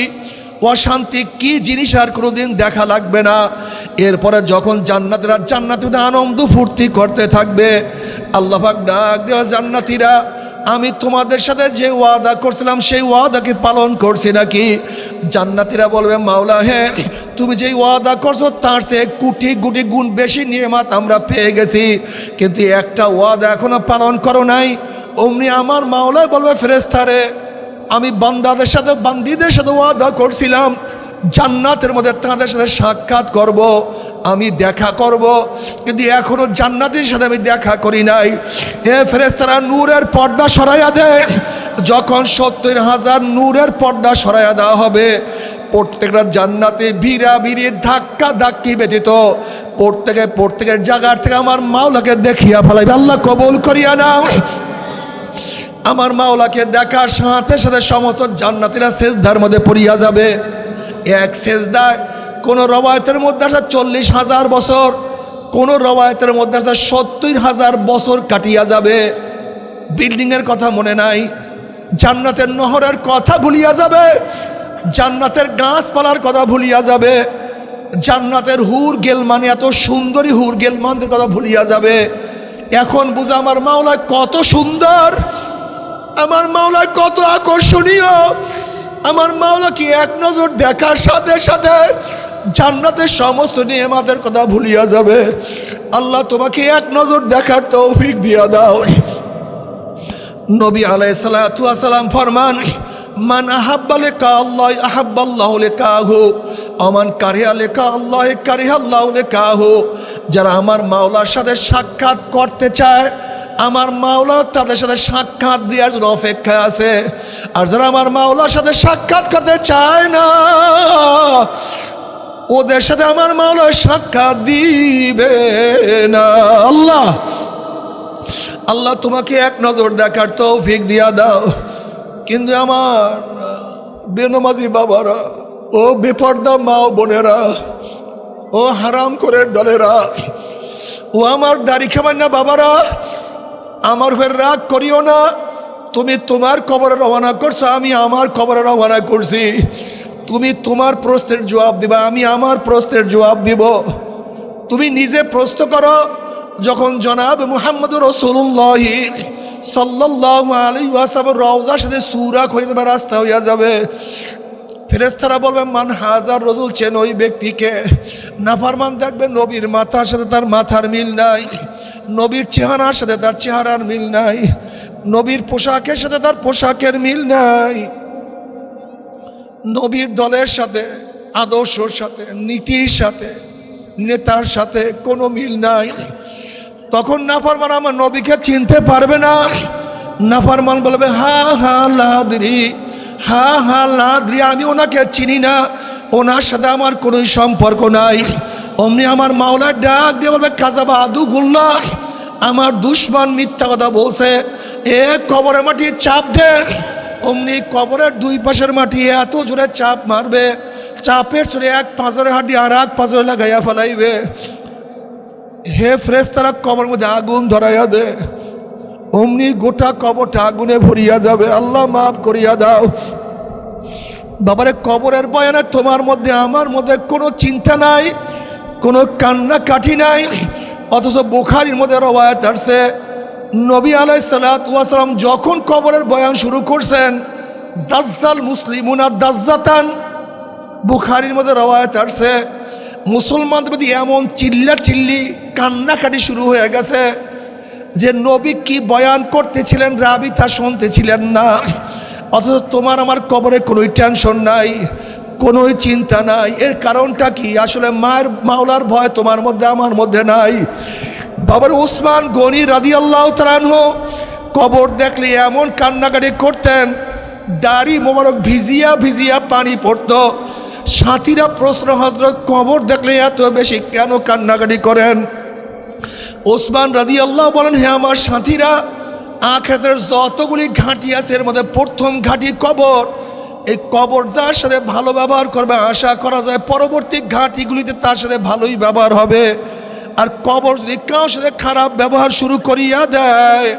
অশান্তি কি জিনিস আর কোনোদিন দেখা লাগবে না। এরপরে যখন জান্নাতীরা জান্নাতে আনন্দ ফুর্তি করতে থাকবে, আল্লাহ পাক ডাক দেওয়া, জান্নাতীরা আমি তোমাদের সাথে যে ওয়াদা করছিলাম সেই ওয়াদাকে পালন করছি নাকি? জান্নাতীরা বলবে, মাওলা হে তুমি যেই ওয়াদা করছো তার চেয়ে কোটি কোটি গুণ বেশি নিয়ামত আমরা পেয়ে গেছি, কিন্তু একটা ওয়াদা এখনো পালন করো নাই। অমনি আমার মাওলাই বলবে, ফেরেশতারে আমি বান্দাদের সাথে বান্দীদের সাথে ওয়াদা করছিলাম জান্নাতের মধ্যে তাদের সাথে সাক্ষাৎ করব, আমি দেখা করব, কিন্তু এখনো জান্নাতের সাথে আমি দেখা করি নাই। এ ফেরেশতারা নূরের পর্দা সরাইয়া দেয়। যখন 70,000 নূরের পর্দা সরাইয়া দেওয়া হবে, প্রত্যেকটা জান্নাতে ভিড়া ভিড়ি ধাক্কা ধাক্কি ব্যতীত প্রত্যেকের জায়গার থেকে আমার মাওলাকে দেখিয়া ফেলাইবে। আল্লাহ কবুল করিয়া নাও। আমার মাওলাকে দেখার সাথে সাথে সমস্ত জান্নাতীরা সেজদার মধ্যে পড়িয়া যাবে। এক সেজদায় কোন রওয়ায়াতের মধ্যে আছে 40,000 বছর, কোন রওয়ায়াতের মধ্যে আছে 70,000 বছর কাটিয়া যাবে। বিল্ডিংয়ের কথা মনে নাই, জান্নাতের নহরের কথা ভুলিয়া যাবে, জান্নাতের গাছপালার কথা ভুলিয়া যাবে, জান্নাতের হুর গেলমান, এত সুন্দরী হুর গেলমানদের কথা ভুলিয়া যাবে। এখন বুঝা আমার মাওলা কত সুন্দর, আমার মাওলা কত আকর্ষণীয়। আমার মাওলা কি এক নজর দেখার সাথে সাথে জান্নাতের সমস্ত নিয়ামতের কথা ভুলিয়া যাবে। আল্লাহ তোমাকে এক নজর দেখার তৌফিক দিয়া দাও। নবী আলাইহিস সালাতু ওয়াস সালাম ফরমান, মান আহাব্বা লিকা আল্লাহ আহাব্বাল্লাহু লিকাহু, আমান কারিহা লিকা আল্লাহ কারিহাল্লাহু লিকাহু। যারা আমার মাওলার সাথে সাক্ষাৎ করতে চায়, আমার মাওলা তাদের সাথে সাক্ষাৎ দেওয়ার জন্য অপেক্ষায় আছে। আর যারা আমার মাওলার সাথে সাক্ষাৎ করতে চায় না, ওদের সাথে আমার মাওলা সাক্ষাৎ দিবে না। আল্লাহ আল্লাহ তোমাকে এক নজর দেখার তৌফিক দিয়া দাও। কিন্তু আমার বেনামাজি বাবারা, ও বেপর্দা মা বোনেরা, ও হারাম করে দলেরা, ও আমার দাড়ি খাবার না বাবারা, আমার উপর রাগ করিও না। তুমি তোমার কবরে রওনা করছো, আমি আমার কবরে রওনা করছি। তুমি তোমার প্রশ্নের জবাব দিবা, আমি আমার প্রশ্নের জবাব দিব। তুমি নিজে প্রশ্ন করো, যখন জনাব মুহাম্মদুর রাসূলুল্লাহ সাল্লাল্লাহু আলাইহি ওয়াসাল্লাম রওজার সাথে সুরাক হয়ে যাবে, রাস্তা হইয়া যাবে, ফেরেশতারা বলবে মান হাজার রজুল, চেন ওই ব্যক্তিকে। নাফরমান দেখবে নবীর মাথার সাথে তার মাথার মিল নাই, নবীর চেহারার সাথে তার চেহারার মিল নাই, নবীর পোশাকের সাথে তার পোশাকের মিল নাই, নবীর দলের সাথে, আদর্শর সাথে, নীতির সাথে, নেতার সাথে কোনো মিল নাই। তখন নাফরমান আমার নবীকে চিনতে পারবে না। নাফরমান বলবে হা হা লাদ্রি, হা হা লাদ্রি, আমি ওনাকে চিনি না, ওনার সাথে আমার কোনো সম্পর্ক নাই। অমনি আমার মাওলার ডাক দিয়ে বলবে কাযাবা আদুগুল্লাহ, আমার দুশমন মিথ্যা কথা বলছে, এ কবরের মাটি চাপ দেন। অমনি কবরের দুই পাশের মাটি এত জোরে চাপ মারবে, চাপের চলে এক পাঁজরের হাড্ডি আর এক পাঁজরে লাগাইয়া ফেলাইবে। হে ফেরেশতারা, কবরের মধ্যে আগুন ধরাইয়া দে। অমনি গোটা কবরটা আগুনে ভরিয়া যাবে। আল্লাহ মাফ করিয়া দাও। বাবারে, কবরের বয়ানে তোমার মধ্যে আমার মধ্যে কোনো চিন্তা নাই, কোনো কান্না কাঠি নাই। অথচ বুখারীর মধ্যে রওয়ায়াত আসছে, নবী আলাইহিস সালাতু ওয়াস সালাম যখন কবরের বয়ান শুরু করছেন, দাজ্জাল মুসলিমুনা দাজ্জাতান, বুখারীর মধ্যে রওয়ায়াত আসছে, মুসলমানদের মধ্যে এমন চিল্লি কান্নাকাটি শুরু হয়ে গেছে যে নবী কি বয়ান করতেছিলেন রাবী তা শুনতেছিলেন না। অথচ তোমার আমার কবরে কোনোই টেনশন নাই, কোনোই চিন্তা নাই। এর কারণটা কি? আসলে মায়ের মাওলার ভয় তোমার মধ্যে আমার মধ্যে নাই। বাবার উসমান গনি রাদিয়াল্লাহু তাআলা আনহু কবর দেখলে এমন কান্নাকাটি করতেন, দাড়ি মোবারক ভিজিয়া ভিজিয়া পানি পড়তো। সাথীরা প্রশ্ন, হযরত কবর দেখলে এত বেশি কেন কান্নাকাটি করেন? ওসমান রাদিয়াল্লাহু বলেন, হে আমার সাথীরা, আখিরাতের যতগুলি ঘাঁটি আছে এর মধ্যে প্রথম ঘাঁটি কবর। এই কবর যার সাথে ভালো ব্যবহার করবে, আশা করা যায় পরবর্তী ঘাঁটিগুলিতে তার সাথে ভালোই ব্যবহার হবে। আর কবর যদি কারোর সাথে খারাপ ব্যবহার শুরু করিয়া দেয়,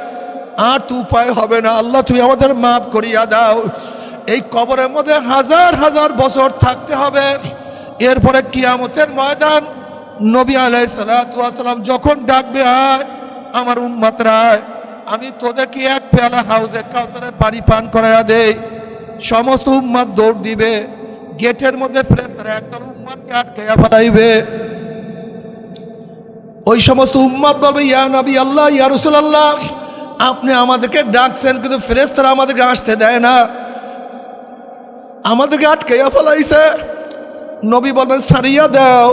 আর তো উপায় হবে না। আল্লাহ তুমি আমাদের মাফ করিয়া দাও। এই কবরের মধ্যে হাজার হাজার বছর থাকতে হবে। এরপরে কিয়ামতের ময়দান নবী আলাইহিস সালাতু ওয়াস সালাম যখন ডাকবে, আয় আমার উম্মতরা, আমি তোদেরকে এক পেয়ালা হাউজে কাউসারের পানি পান করাইয়া দেই। সমস্ত উম্মত দৌড় দিবে, গেটের মধ্যে ফেরেশতারা একদল উম্মতকে আটকাইয়া ফেলাইবে। ওই সমস্ত উম্মত বলবে, ইয়া নবী আল্লাহ, ইয়া রাসূলুল্লাহ, আপনি আমাদেরকে ডাকছেন কিন্তু ফেরেশতারা আমাদেরকে আসতে দেয় না, আমাদেরকে আটকাইয়া ফেলাইছে। নবী বলবেন, সারিয়া দাও,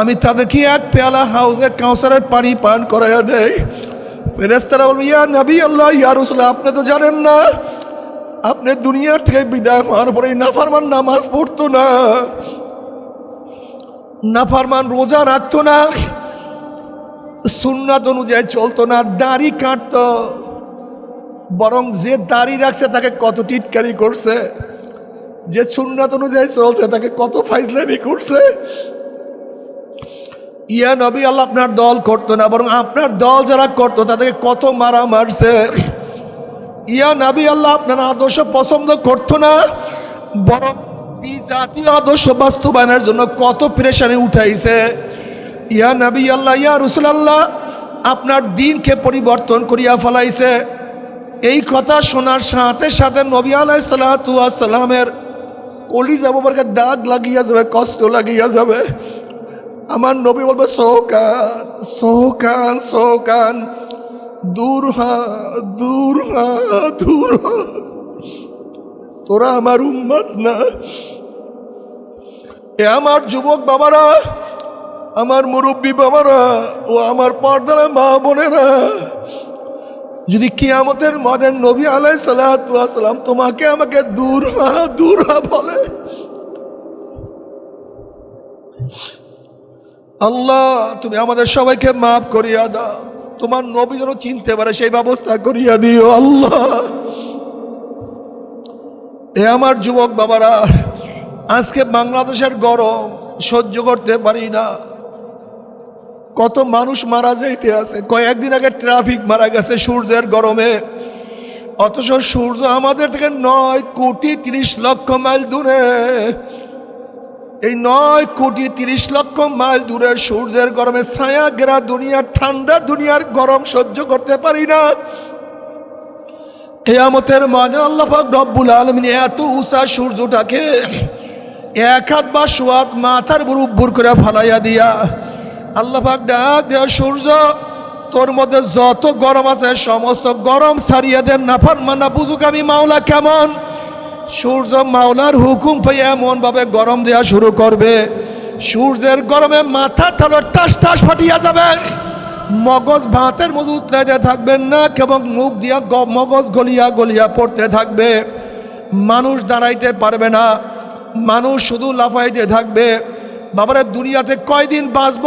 আমি তাদেরকে এক পেয়ালা হাউজে কাউসারের পানি পান করাইয়া দেই। ফেরেশতারা বলবে, ইয়া নবী আল্লাহ, ইয়া রাসূলুল্লাহ, আপনি তো জানেন না, আপনি দুনিয়ার থেকে বিদায় হওয়ার পরে নাফরমান নামাজ পড়তো না, নাফরমান রোজা রাখতো না, সুন্নাত অনুযায়ী চলতো না, দাড়ি কাটতো। বরং যে দাড়ি রাখছে তাকে কত টিটকারি করছে, যে সুন্নাত অনুযায়ী চলছে তাকে কত ফাইজলামি করছে। ইয়া নবী আল্লাহ, আপনার দল করতো না, বরং আপনার দল যারা করতো তাদেরকে কত মারা মারছে। ইয়া নবী আল্লাহ, আপনার আদর্শ পছন্দ করতো না, বরং এই জাতীয় আদর্শ বাস্তবায়নের জন্য কত পেরেশানি উঠাইছে। ইয়া নবী আল্লাহ, ইয়া রাসূলুল্লাহ, আপনার দিনকে পরিবর্তন করিয়া ফেলাইছে। এই কথা শোনার সাথে সাথে নবী আলাইহিস সালাতু ওয়াস সালামের কলিজা মোবারকে দাগ লাগিয়া যাবে, কষ্ট লাগিয়া যাবে। আমার নবী বলবে, সোকান সোকান সোকান, দূর হ দূর হ দূর হ, তোরা আমার উম্মত না। এ আমার যুবক বাবারা, আমার মুরব্বী বাবারা, ও আমার পর্দার মা বোনেরা, যদি কিয়ামতের ময়দানে নবী আলাইহিস সালাতু ওয়াস সালাম তোমাকে আমাকে দূর বলে, আল্লাহ তুমি আমাদের সবাইকে মাফ করিয়া দাও, তোমার নবী যেন চিনতে পারে সেই ব্যবস্থা করিয়া দিও আল্লাহ। এ আমার যুবক বাবারা, আজকে বাংলাদেশের গরম সহ্য করতে পারি না, কত মানুষ মারা যাইতে আছে। কয়েকদিন আগে ট্রাফিক মারা গেছে সূর্যের গরমে, অথচ সূর্য আমাদের থেকে 9,30,00,000 মাইল দূরে। এই 9,30,00,000 মাইল দূরের সূর্যের গরমে ছায়া ঘেরা দুনিয়ার ঠান্ডা দুনিয়ার গরম সহ্য করতে পারি না। কিয়ামতের ময়দানে আল্লাহ পাক রব্বুল আলামিন এত উঁচা সূর্যটাকে এক হাত বা সোয়াত মাথার উপর করে ফালাইয়া দিয়া আল্লাহ পাক ডাক দেয়া, সূর্য তোর মধ্যে যত গরম আছে সমস্ত গরম ছাড়িয়ে দেন, নাফরমানা বুঝুক আমি মাওলা কেমন। সূর্য মাওলার হুকুম পেয়ে এমন ভাবে গরম দেওয়া শুরু করবে, সূর্যের গরমে মাথা টালো টাস টাস ফাটিয়া যাবে, মগজ ভাতের মধ্যে উতলাইতে থাকবেন না, কেবল মুখ দিয়া মগজ গলিয়া গলিয়া পড়তে থাকবে। মানুষ দাঁড়াইতে পারবে না, মানুষ শুধু লাফাইতে থাকবে। বাবারা দুনিয়াতে কয়দিন বাঁচব?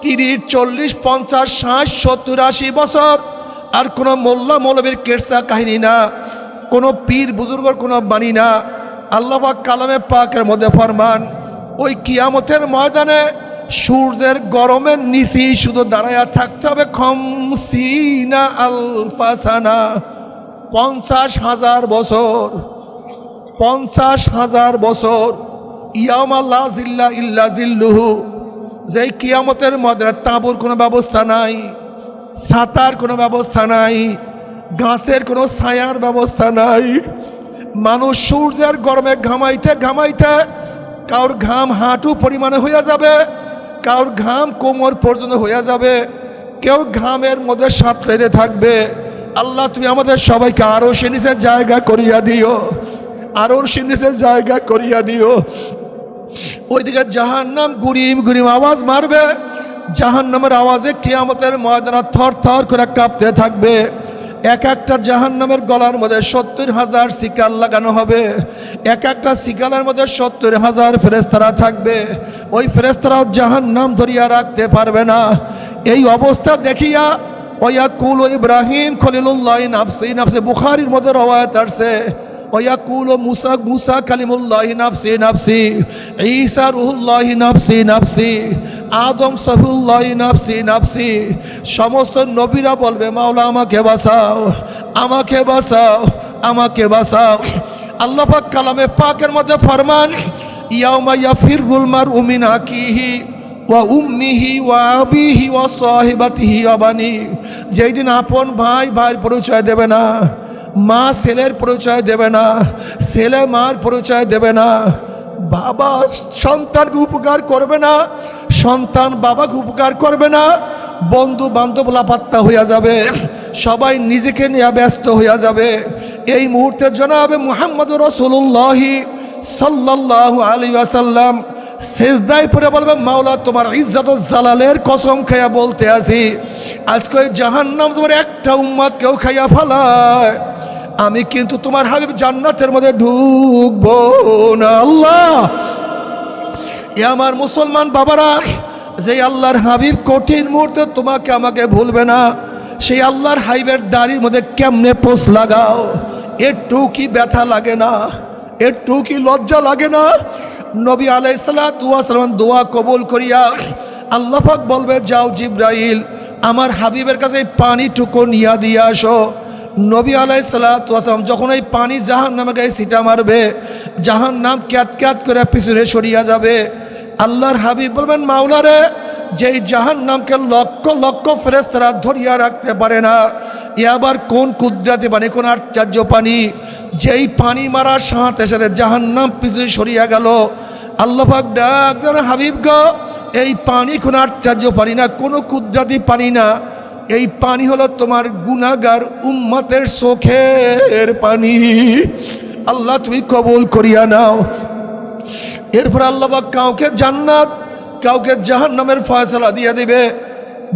30, 40, 50, 60, 70, 80 বছর। আর কোনো মোল্লা মৌলবীর কেরসা কাহিনী না, কোনো পীর বুজুর্গর কোনো বাণী না। আল্লাহ পাক কালামে পাকের মধ্যে ফরমান, ওই কিয়ামতের ময়দানে সূর্যের গরমের নিচেই শুধু দাঁড়ায়া থাকতে হবে 50,000 সানা, 50,000 বছর, 50,000 বছর। ইয়াউমা লা জিল্লা ইল্লা জিল্লুহু, যেই কিয়ামতের মধ্যে তাঁবুর কোনো ব্যবস্থা নাই, ছাতার কোনো ব্যবস্থা নাই, গাছের কোনো ছায়ার ব্যবস্থা নাই। মানুষ সূর্যের গরমে ঘামাইতে ঘামাইতে কারোর ঘাম হাঁটু পরিমাণে হইয়া যাবে, কারোর ঘাম কোমর পর্যন্ত হইয়া যাবে, কেউ ঘামের মধ্যে সাঁতরাইতে থাকবে। আল্লাহ তুমি আমাদের সবাইকে আরো সে নিচের জায়গা করিয়া দিও, আরো সে নিচের জায়গা করিয়া দিও। ওইদিকে জাহান্নাম গুরিম গুরিম আওয়াজ মারবে, জাহান্নামের আওয়াজে কিয়ামতের ময়দানে থর থর করে কাঁপতে থাকবে। এক একটা জাহান্নামের গলার মধ্যে 70,000 শিকাল লাগানো হবে, এক একটা শিকালের মধ্যে 70,000 ফেরেশতারা থাকবে। ওই ফেরেশতারাও জাহান্নাম ধরিয়া রাখতে পারবে না। এই অবস্থা দেখিয়া ওয়াকুল ইব্রাহিম খলিলুল্লাহ নাফসি নাফসি, বুখারীর মধ্যে রওয়ায়াত আসছে, ওয়াকুল মুসা কালিমুল্লাহ নাফসি নাফসি, ঈসা রুহুল্লাহ নাফসি নাফসি, আদম সফিউল্লাহ নাফসি নাফসি। সমস্ত নবীরা বলবে, মাওলা আমাকে বাঁচাও, আমাকে বাঁচাও, আমাকে বাঁচাও। আল্লাহ পাক কালামে পাকের মধ্যে ফরমান, ইয়াউমা ইয়াফিরুল মারউ মিন আখিহি ওয়া উম্মিহি ওয়া আবিহি ওয়া সাহিবাতিহি ওয়া বানি। যেই দিন আপন ভাই ভাইয়ের পরিচয় দেবে না, মা ছেলের পরিচয় দেবে না, ছেলে মার পরিচয় দেবে না, বাবা সন্তানকে উপকার করবে না, সন্তান বাবাকে উপকার করবে না, বন্ধু বান্ধব লাপাত্তা হইয়া যাবে, সবাই নিজেকে নিয়ে ব্যস্ত হইয়া যাবে। এই মুহূর্তে জনাবে মুহাম্মদুর রাসূলুল্লাহ সাল্লাল্লাহু আলাইহি ওয়াসাল্লাম সেজদায় পড়ে বলবে, মাওলা তোমার ইজ্জত ও জালালের কসম খাইয়া বলতে আছি, আজকে ওই জাহান্নাম তোমার একটা উম্মত কেউ খাইয়া ফেলায়, আমি কিন্তু তোমার হাবিব জান্নাতের মধ্যে ঢুকবো না। আল্লাহ, এ আমার মুসলমান বাবারা, যে আল্লাহর হাবিব কঠিন মুহূর্তে তোমাকে আমাকে ভুলবে না, সেই আল্লাহর হাবিবের দাড়ির মধ্যে কেমনে পোষ লাগাও, একটু কি ব্যথা লাগে না, একটু কি লজ্জা লাগে না? নবী আলাইহিস সালাতু ওয়াস সালাম দোয়া কবুল করিয়া আল্লাহ পাক বলবে, যাও জিবরাইল আমার হাবিবের কাছে পানিটুকু নিয়া দিয়ে আসো। নবী আলাইহিস সালাতু ওয়াস সালাম যখন এই পানি জাহান্নামে গায়ে ছিটা মারবে, জাহান্নাম ক্যাত ক্যাত করে পিছনে সরিয়া যাবে। আল্লাহর হাবিব বলবেন, মাওলারে, যেই জাহান্নামকে লক্ষ লক্ষ ফেরেশতারা ধরিয়া রাখতে পারে না, এ আবার কোন কুদরতি পানি, কোন আশ্চর্য পানি, যেই পানি মারার সাথে সাথে জাহান্নাম পিছনে সরিয়া গেল। আল্লাহ পাক ডাক দেন, হাবিব গো, এই পানি কোন আশ্চর্য পানি না, কোনো কুদরতি পানি না, এই পানি হলো তোমার গুনাহগার উম্মতের চোখের পানি। আল্লাহ তুমি কবুল করিয়া নাও। এরপর আল্লাহ পাক কাউকে জান্নাত, কাউকে জাহান্নামের ফয়সালা দিয়ে দিবে।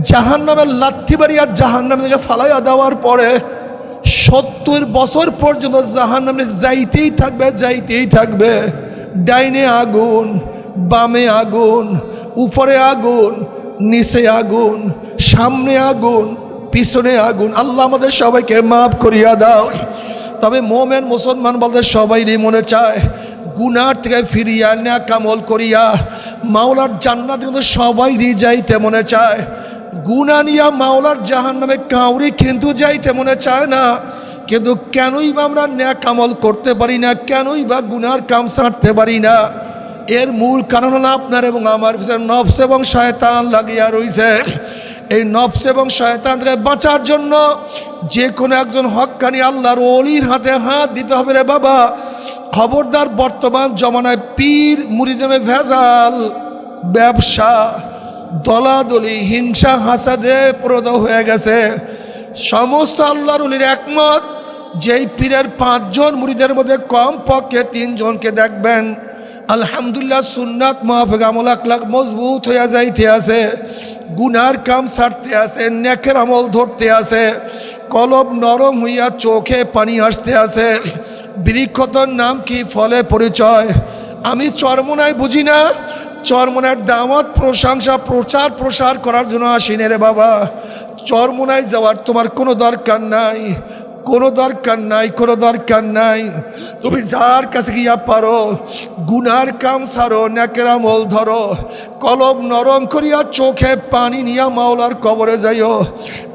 জাহান্নামের লাথি বাড়িয়া জাহান্নামে থেকে ফালাইয়া দেওয়ার পরে 70 বছর পর্যন্ত জাহান্নামে যাইতেই থাকবে, যাইতেই থাকবে। ডাইনে আগুন, বামে আগুন, উপরে আগুন, নিচে আগুন, সামনে আগুন, পিছনে আগুন। আল্লাহ আমাদের সবাইকে মাফ করিয়া দাও। তবে মোমেন মুসলমান বলতে সবাইরই মনে চায় গুনার থেকে ফিরিয়া নেক আমল করিয়া মাওলার জান্নাত কিন্তু সবাইরই যাইতে মনে চায়। গুনাহ নিয়া মাওলার জাহান্নামে কাউরি কিন্তু যাইতে মনে চায় না। কিন্তু কেনই বা আমরা নেক আমল করতে পারি না, কেনই বা গুনার কাম ছাড়তে পারি না? এর মূল কারণ হলো আপনার এবং আমার পিছনে নফস এবং শয়তান লাগিয়া রইছে। এই নফস এবং শয়তান থেকে বাঁচার জন্য যে কোনো একজন হক্কানি আল্লাহর ওলির হাতে হাত দিতে হবে রে বাবা। খবরদার, বর্তমান জমানায় পীর মুরিদে ভেজাল, ব্যবসা, দলাদলি, হিংসা হাসাদে প্রদ হয়ে গেছে। সমস্ত আল্লাহর ওলির একমত, যেই পীরের 5 জন মুরিদের মধ্যে কম পক্ষে 3 জনকে দেখবেন আলহামদুলিল্লাহ সুন্নাত মুআফিক আমল আখলাক মজবুত হইয়া যাইতে আছে, গুনার কাম ছাড়তে আছে, নেকের আমল ধরতে আছে, কলব নরম হইয়া চোখে পানি আসতে আছে। বৃক্ষতর নাম কি, ফলে পরিচয়। আমি চরমোনায় বুঝি না, চরমোনার দাওয়াত প্রশংসা প্রচার প্রসার করার জন্য আসিনে রে বাবা। চরমোনায় যাওয়ার তোমার কোনো দরকার নাই, কোনো দরকার নাই, কোনো দরকার নাই। তুমি যার কাছে গিয়া পারো গুনার কাম সারো, নেকের আমল ধরো, কলব নরম করিয়া চোখে পানি নিয়া মাওলার কবরে যাইও।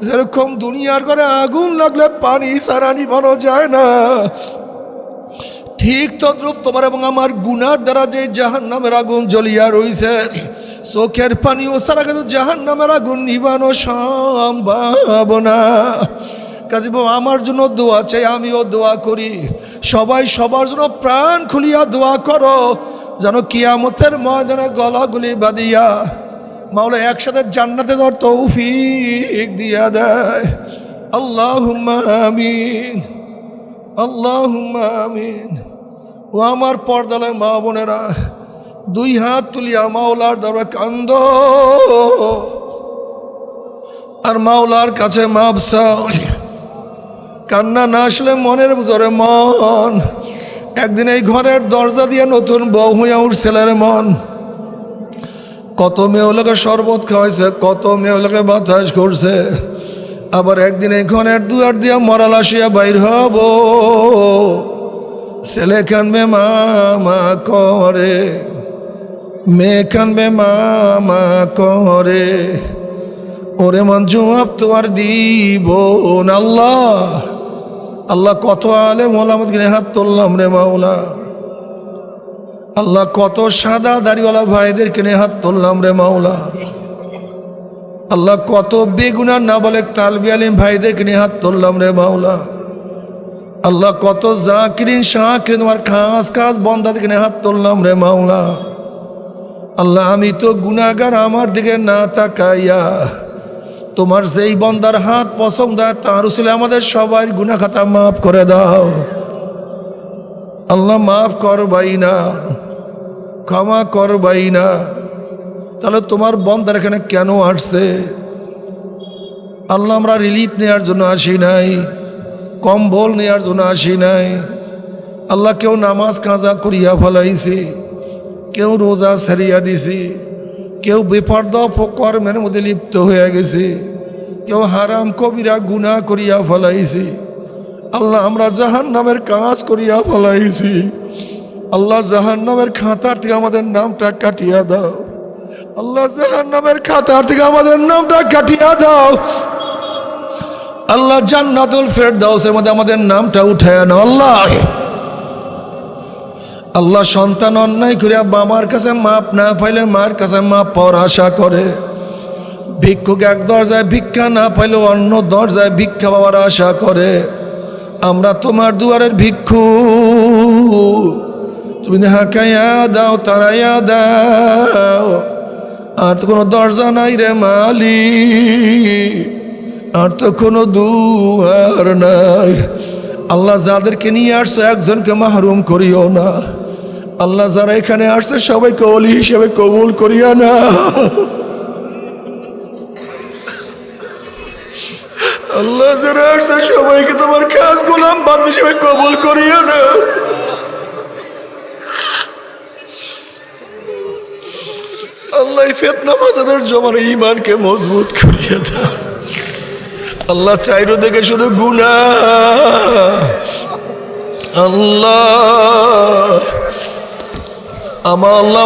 যেরকম দুনিয়ার ঘরে আগুন লাগলে পানি সারা নিভানো যায় না, ঠিক তদ্রূপ তোমার এবং আমার গুনার দ্বারা যে জাহান্নামের আগুন জ্বলিয়া রইছে, চোখের পানি ও সারা কিন্তু জাহান্নামের আগুন নিভানো সম্ভব না। কাজে আমার জন্য দোয়া চাই, আমিও দোয়া করি। সবাই সবার জন্য প্রাণ খুলিয়া দোয়া করো, যেন কিয়ামতের ময়দানে গলাগুলি বাঁধিয়া মাওলা একসাথে জান্নাতে যাওয়ার তৌফিক দিয়া দেয়। আল্লাহুম্মা আমিন, আল্লাহুম্মা আমিন। ও আমার পর্দালে মা বোনেরা, 2 হাত তুলিয়া মাওলার দরবারে কান্দো আর মাওলার কাছে মাপ চাও। কান্না না আসলে মনের ভিতরে মন। একদিন এই ঘরের দরজা দিয়ে নতুন বউ হইয়া উঠছিলের মন। কত মেয়েগুলোকে শরবত খাওয়াইছে, কত মেয়েগুলোকে বাতাস করছে। আবার একদিন এই ঘরের দুয়ার দিয়া মরাল আসিয়া বাইর হব, ছেলে কানবে মামা করে, মেয়ে কানবে মামা করে। ওরে মন জবাব তো আর দিব না। আল্লাহ আল্লাহ কত আলেম ওলামাদের হাত তুললাম রে মাওলা। আল্লাহ কত সাদা দাড়িওয়ালা ভাইদেরকে নিয়ে হাত তুললাম রে মাওলা। আল্লাহ কত বেগুনার না বলে তালবি আলিম ভাইদেরকে নিয়ে হাত তুললাম রে মাওলা। আল্লাহ কত জাকিরিন শাকিরিন তোমার খাস খাস বন্দাদেরকে নিয়ে হাত তুললাম রে মাওলা। আল্লাহ আমি তো গুনাহগার, আমার দিকে না তাকাইয়া তোমার যেই বন্দার হাত পছন্দ হয় তার উসিলে আমাদের সবাই গুনাহ খাতা মাফ করে দাও। আল্লাহ মাফ করবাই না, ক্ষমা করবাই না। তাহলে তোমার বন্দার এখানে কেন আসছে? আল্লাহ আমরা রিলিফ নেওয়ার জন্য আসি নাই, কম্বল নেওয়ার জন্য আসি নাই। আল্লাহ কেউ নামাজ কাজা করিয়া ফেলাইছি, কেউ রোজা ছাড়িয়া দিছি, কেউ বেপরদা কর্মের মধ্যে লিপ্ত হয়ে গেছে, কেউ হারাম কবিরা গুনাহ করিয়া ফেলাইছি। আল্লাহ আমরা জাহান্নামের কাজ করিয়া ফেলাইছি। আল্লাহ জাহান্নামের খাতার থেকে আমাদের নামটা কাটিয়া দাও। আল্লাহ জাহান্নামের খাতার থেকে আমাদের নামটা কাটিয়া দাও। আল্লাহ জান্নাতুল ফেরদাউসের মধ্যে আমাদের নামটা উঠায়া নাও। আল্লাহ আল্লাহ সন্তান অন্যায় করিয়া বাবার কাছে মাপ না পাইলে মার কাছে মাপ পাওয়ার আশা করে, ভিক্ষুক এক দরজায় ভিক্ষা না পাইলে অন্য দরজায় ভিক্ষা পাওয়ার আশা করে। আমরা তোমার দুয়ারের ভিক্ষু, তুমি হাঁকাইয়া দাও, তাড়াইয়া দাও। আর তো কোনো দরজা নাই রে মালিক, আর তো কোনো দুয়ার নাই। আল্লাহ যাদেরকে নিয়ে আসছো একজনকে মাহরুম করিও না। আল্লাহ যারা এখানে আসছে সবাইকে ওলি হিসেবে কবুল করিয়া না। আল্লাহ যারা আসছে সবাইকে তোমার খাস গোলাম বান্দা হিসেবে কবুল করিও না। আল্লাহ ফিতনা ফাসাদের জমানে ঈমানকে মজবুত করিয়ে দাও। আল্লাহ চাইরো দেখে শুধু গুনাহ। আল্লাহ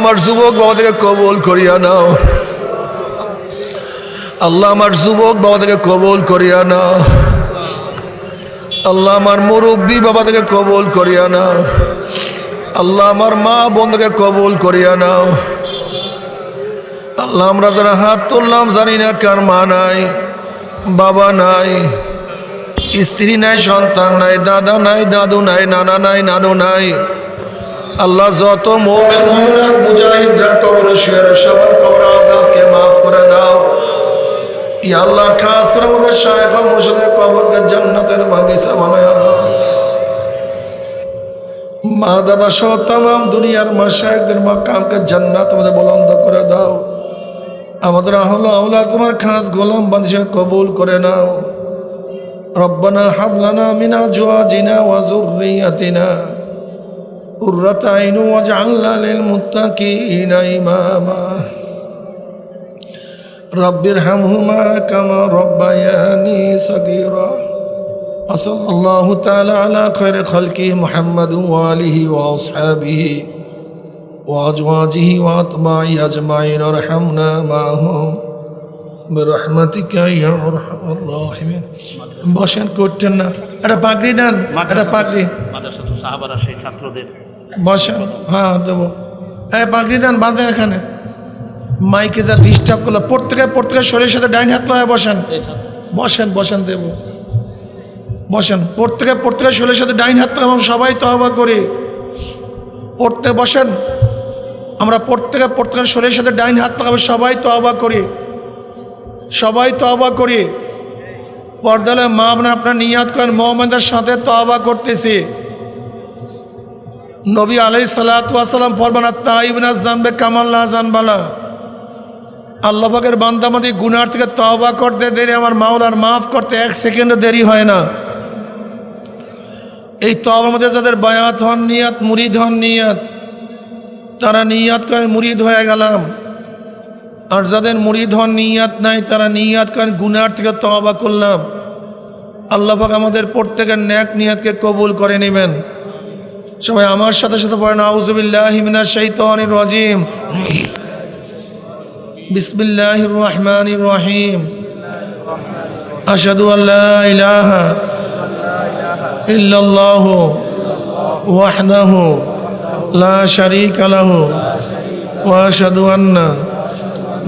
আমার যুবক বাবা থেকে কবুল করিয়া নাও। আল্লাহ আমার যুবক বাবা থেকে কবুল করিয়া নাও। আল্লাহ আমার মুরব্বী বাবা থেকে কবুল করিয়া নাও। আল্লাহ আমার মা বোন থেকে কবুল করিয়া নাও। আল্লাহ আমরা যারা হাত তুললাম জানি না কার মা নাই, বাবা নাই, স্ত্রী নাই, সন্তান নাই, দাদা নাই, দাদু নাই, নানা নাই, নানু নাই। আল্লাহ যত মুমিন মুমিনাত মুজাহিদরা কবরে শুয়ে সবার কবর আযাবকে maaf করে দাও। ইয়া আল্লাহ খাস করে আমাদের শায়েখ মুর্শিদের কবরকে জান্নাতের বাগিচা বানায়া দাও। মা বাবা সহ তামাম দুনিয়ার মাশায়েখদের মাকামকে জান্নাতের মধ্যে বুলন্দ করে দাও। আমাদের আহলে আওলাদ তোমার খাস গোলাম বান্দা কবুল করে নাও। রব্বানা হাব লানা মিন আজওয়াজিনা ওয়া যুররিয়াতিনা কুররাতা আইন ওয়াজআলনা লিল মুত্তাকিনা ইমামা। রব্বিরহামহুমা কামা রব্বায়ানি সগীরা। সাল্লাল্লাহু তাআলা আলা খায়রি খালকি মুহাম্মাদ ওয়া আলিহি ওয়া আসহাবিহি ওয়া আজওয়াজিহি ওয়া আতবাই আজমাইন আরহামনা মাহুম বিরহমাতিকা ইয়া আরহামার রাহিমিন। বসেন করতেন না, এটা পাগড়ি দেন, এটা পাগড়ি মাদ্রাসাতুল সাহাবারা সেই ছাত্রদের বসেন। হ্যাঁ দেবো, এই পাগড়ি দেন, বাঁধেন এখানে। মাইকে যা ডিস্টার্ব করলো, প্রত্যেকে শরীরের সাথে ডাইন হাত লাগায় বসেন। বসেন বসেন দেব, বসেন। প্রত্যেকে শরীরের সাথে ডাইন হাত এবং সবাই তওবা করি। প্রত্যেকে বসেন। আমরা প্রত্যেকের শরীরের সাথে ডাইন হাত লাগাবো, সবাই তওবা করি, সবাই তওবা করি। পর্দালে মা আপনি আপনার নিয়াত করেন মুহাম্মাদের সাথে তওবা করতেছি। নবী আলাইহিস সালাতু ওয়াস সালাম ফরমান আত-তাইবুনা যানবে কামাল লা যানবালা। আল্লাহ পাকের বান্দা আমাদের গুনার থেকে তওবা করতে দেরি, আমার মাওলার মাফ করতে 1 সেকেন্ডও দেরি হয় না। এই তওবার মধ্যে যাদের বায়াত হন নিয়াত, মুরিদ হন নিয়াত, তারা নিয়াত করেন মুরিদ হয়ে গেলাম। আর যাদের মুরিদ হন নিয়াত নাই, তারা নিয়াত করেন গুনার থেকে তওবা করলাম। আল্লাহ পাক আমাদের প্রত্যেকের নেক নিয়াতকে কবুল করে নেবেন। সবাই আমার সাথে সাথে পড়েন আউযু বিল্লাহি মিনাশ শাইতানির রাজিম। বিসমিল্লাহির রহমানির রহিম। আশহাদু আল্লা ইলাহা ইল্লাল্লাহু ওয়াহদাহু লা শারীকা লাহু ওয়া আশহাদু আন্না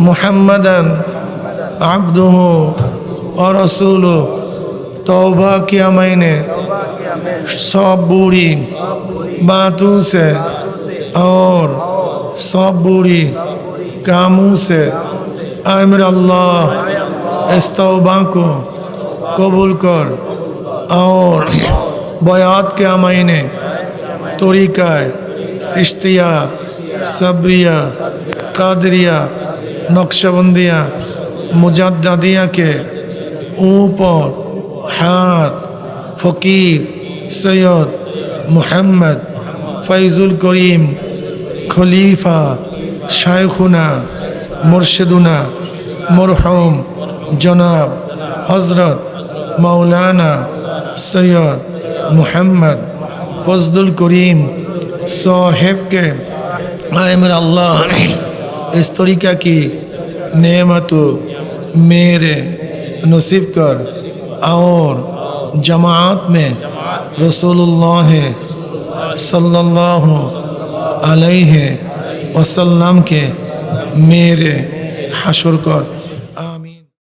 মুহাম্মাদান আবদুহু ওয়া রাসূলুহু। तौबा किया मैंने सब बुरी बातों से और सब बुरी कामों से। आय मेरे अल्लाह इस तौबा को कबूल कर और बयात किया मैंने तरीक़ा चिश्तिया, सबरिया, कादरिया, नक्शबंदिया, मुजद्दिदिया के ऊपर हाथ फ़कीर सैयद मोहम्मद फैज़ुल करीम खलीफा शायखुना मुर्शिदुना मरहूम जनाब हज़रत मौलाना सैयद मोहम्मद फज़लुल करीम साहिब के आए मेरे अल्लाह इस तरीक़ा की नेमत मेरे नसीब कर और जमात में रसूलुल्लाह सल्लल्लाहु अलैहि वसल्लम के मेरे हशर कर।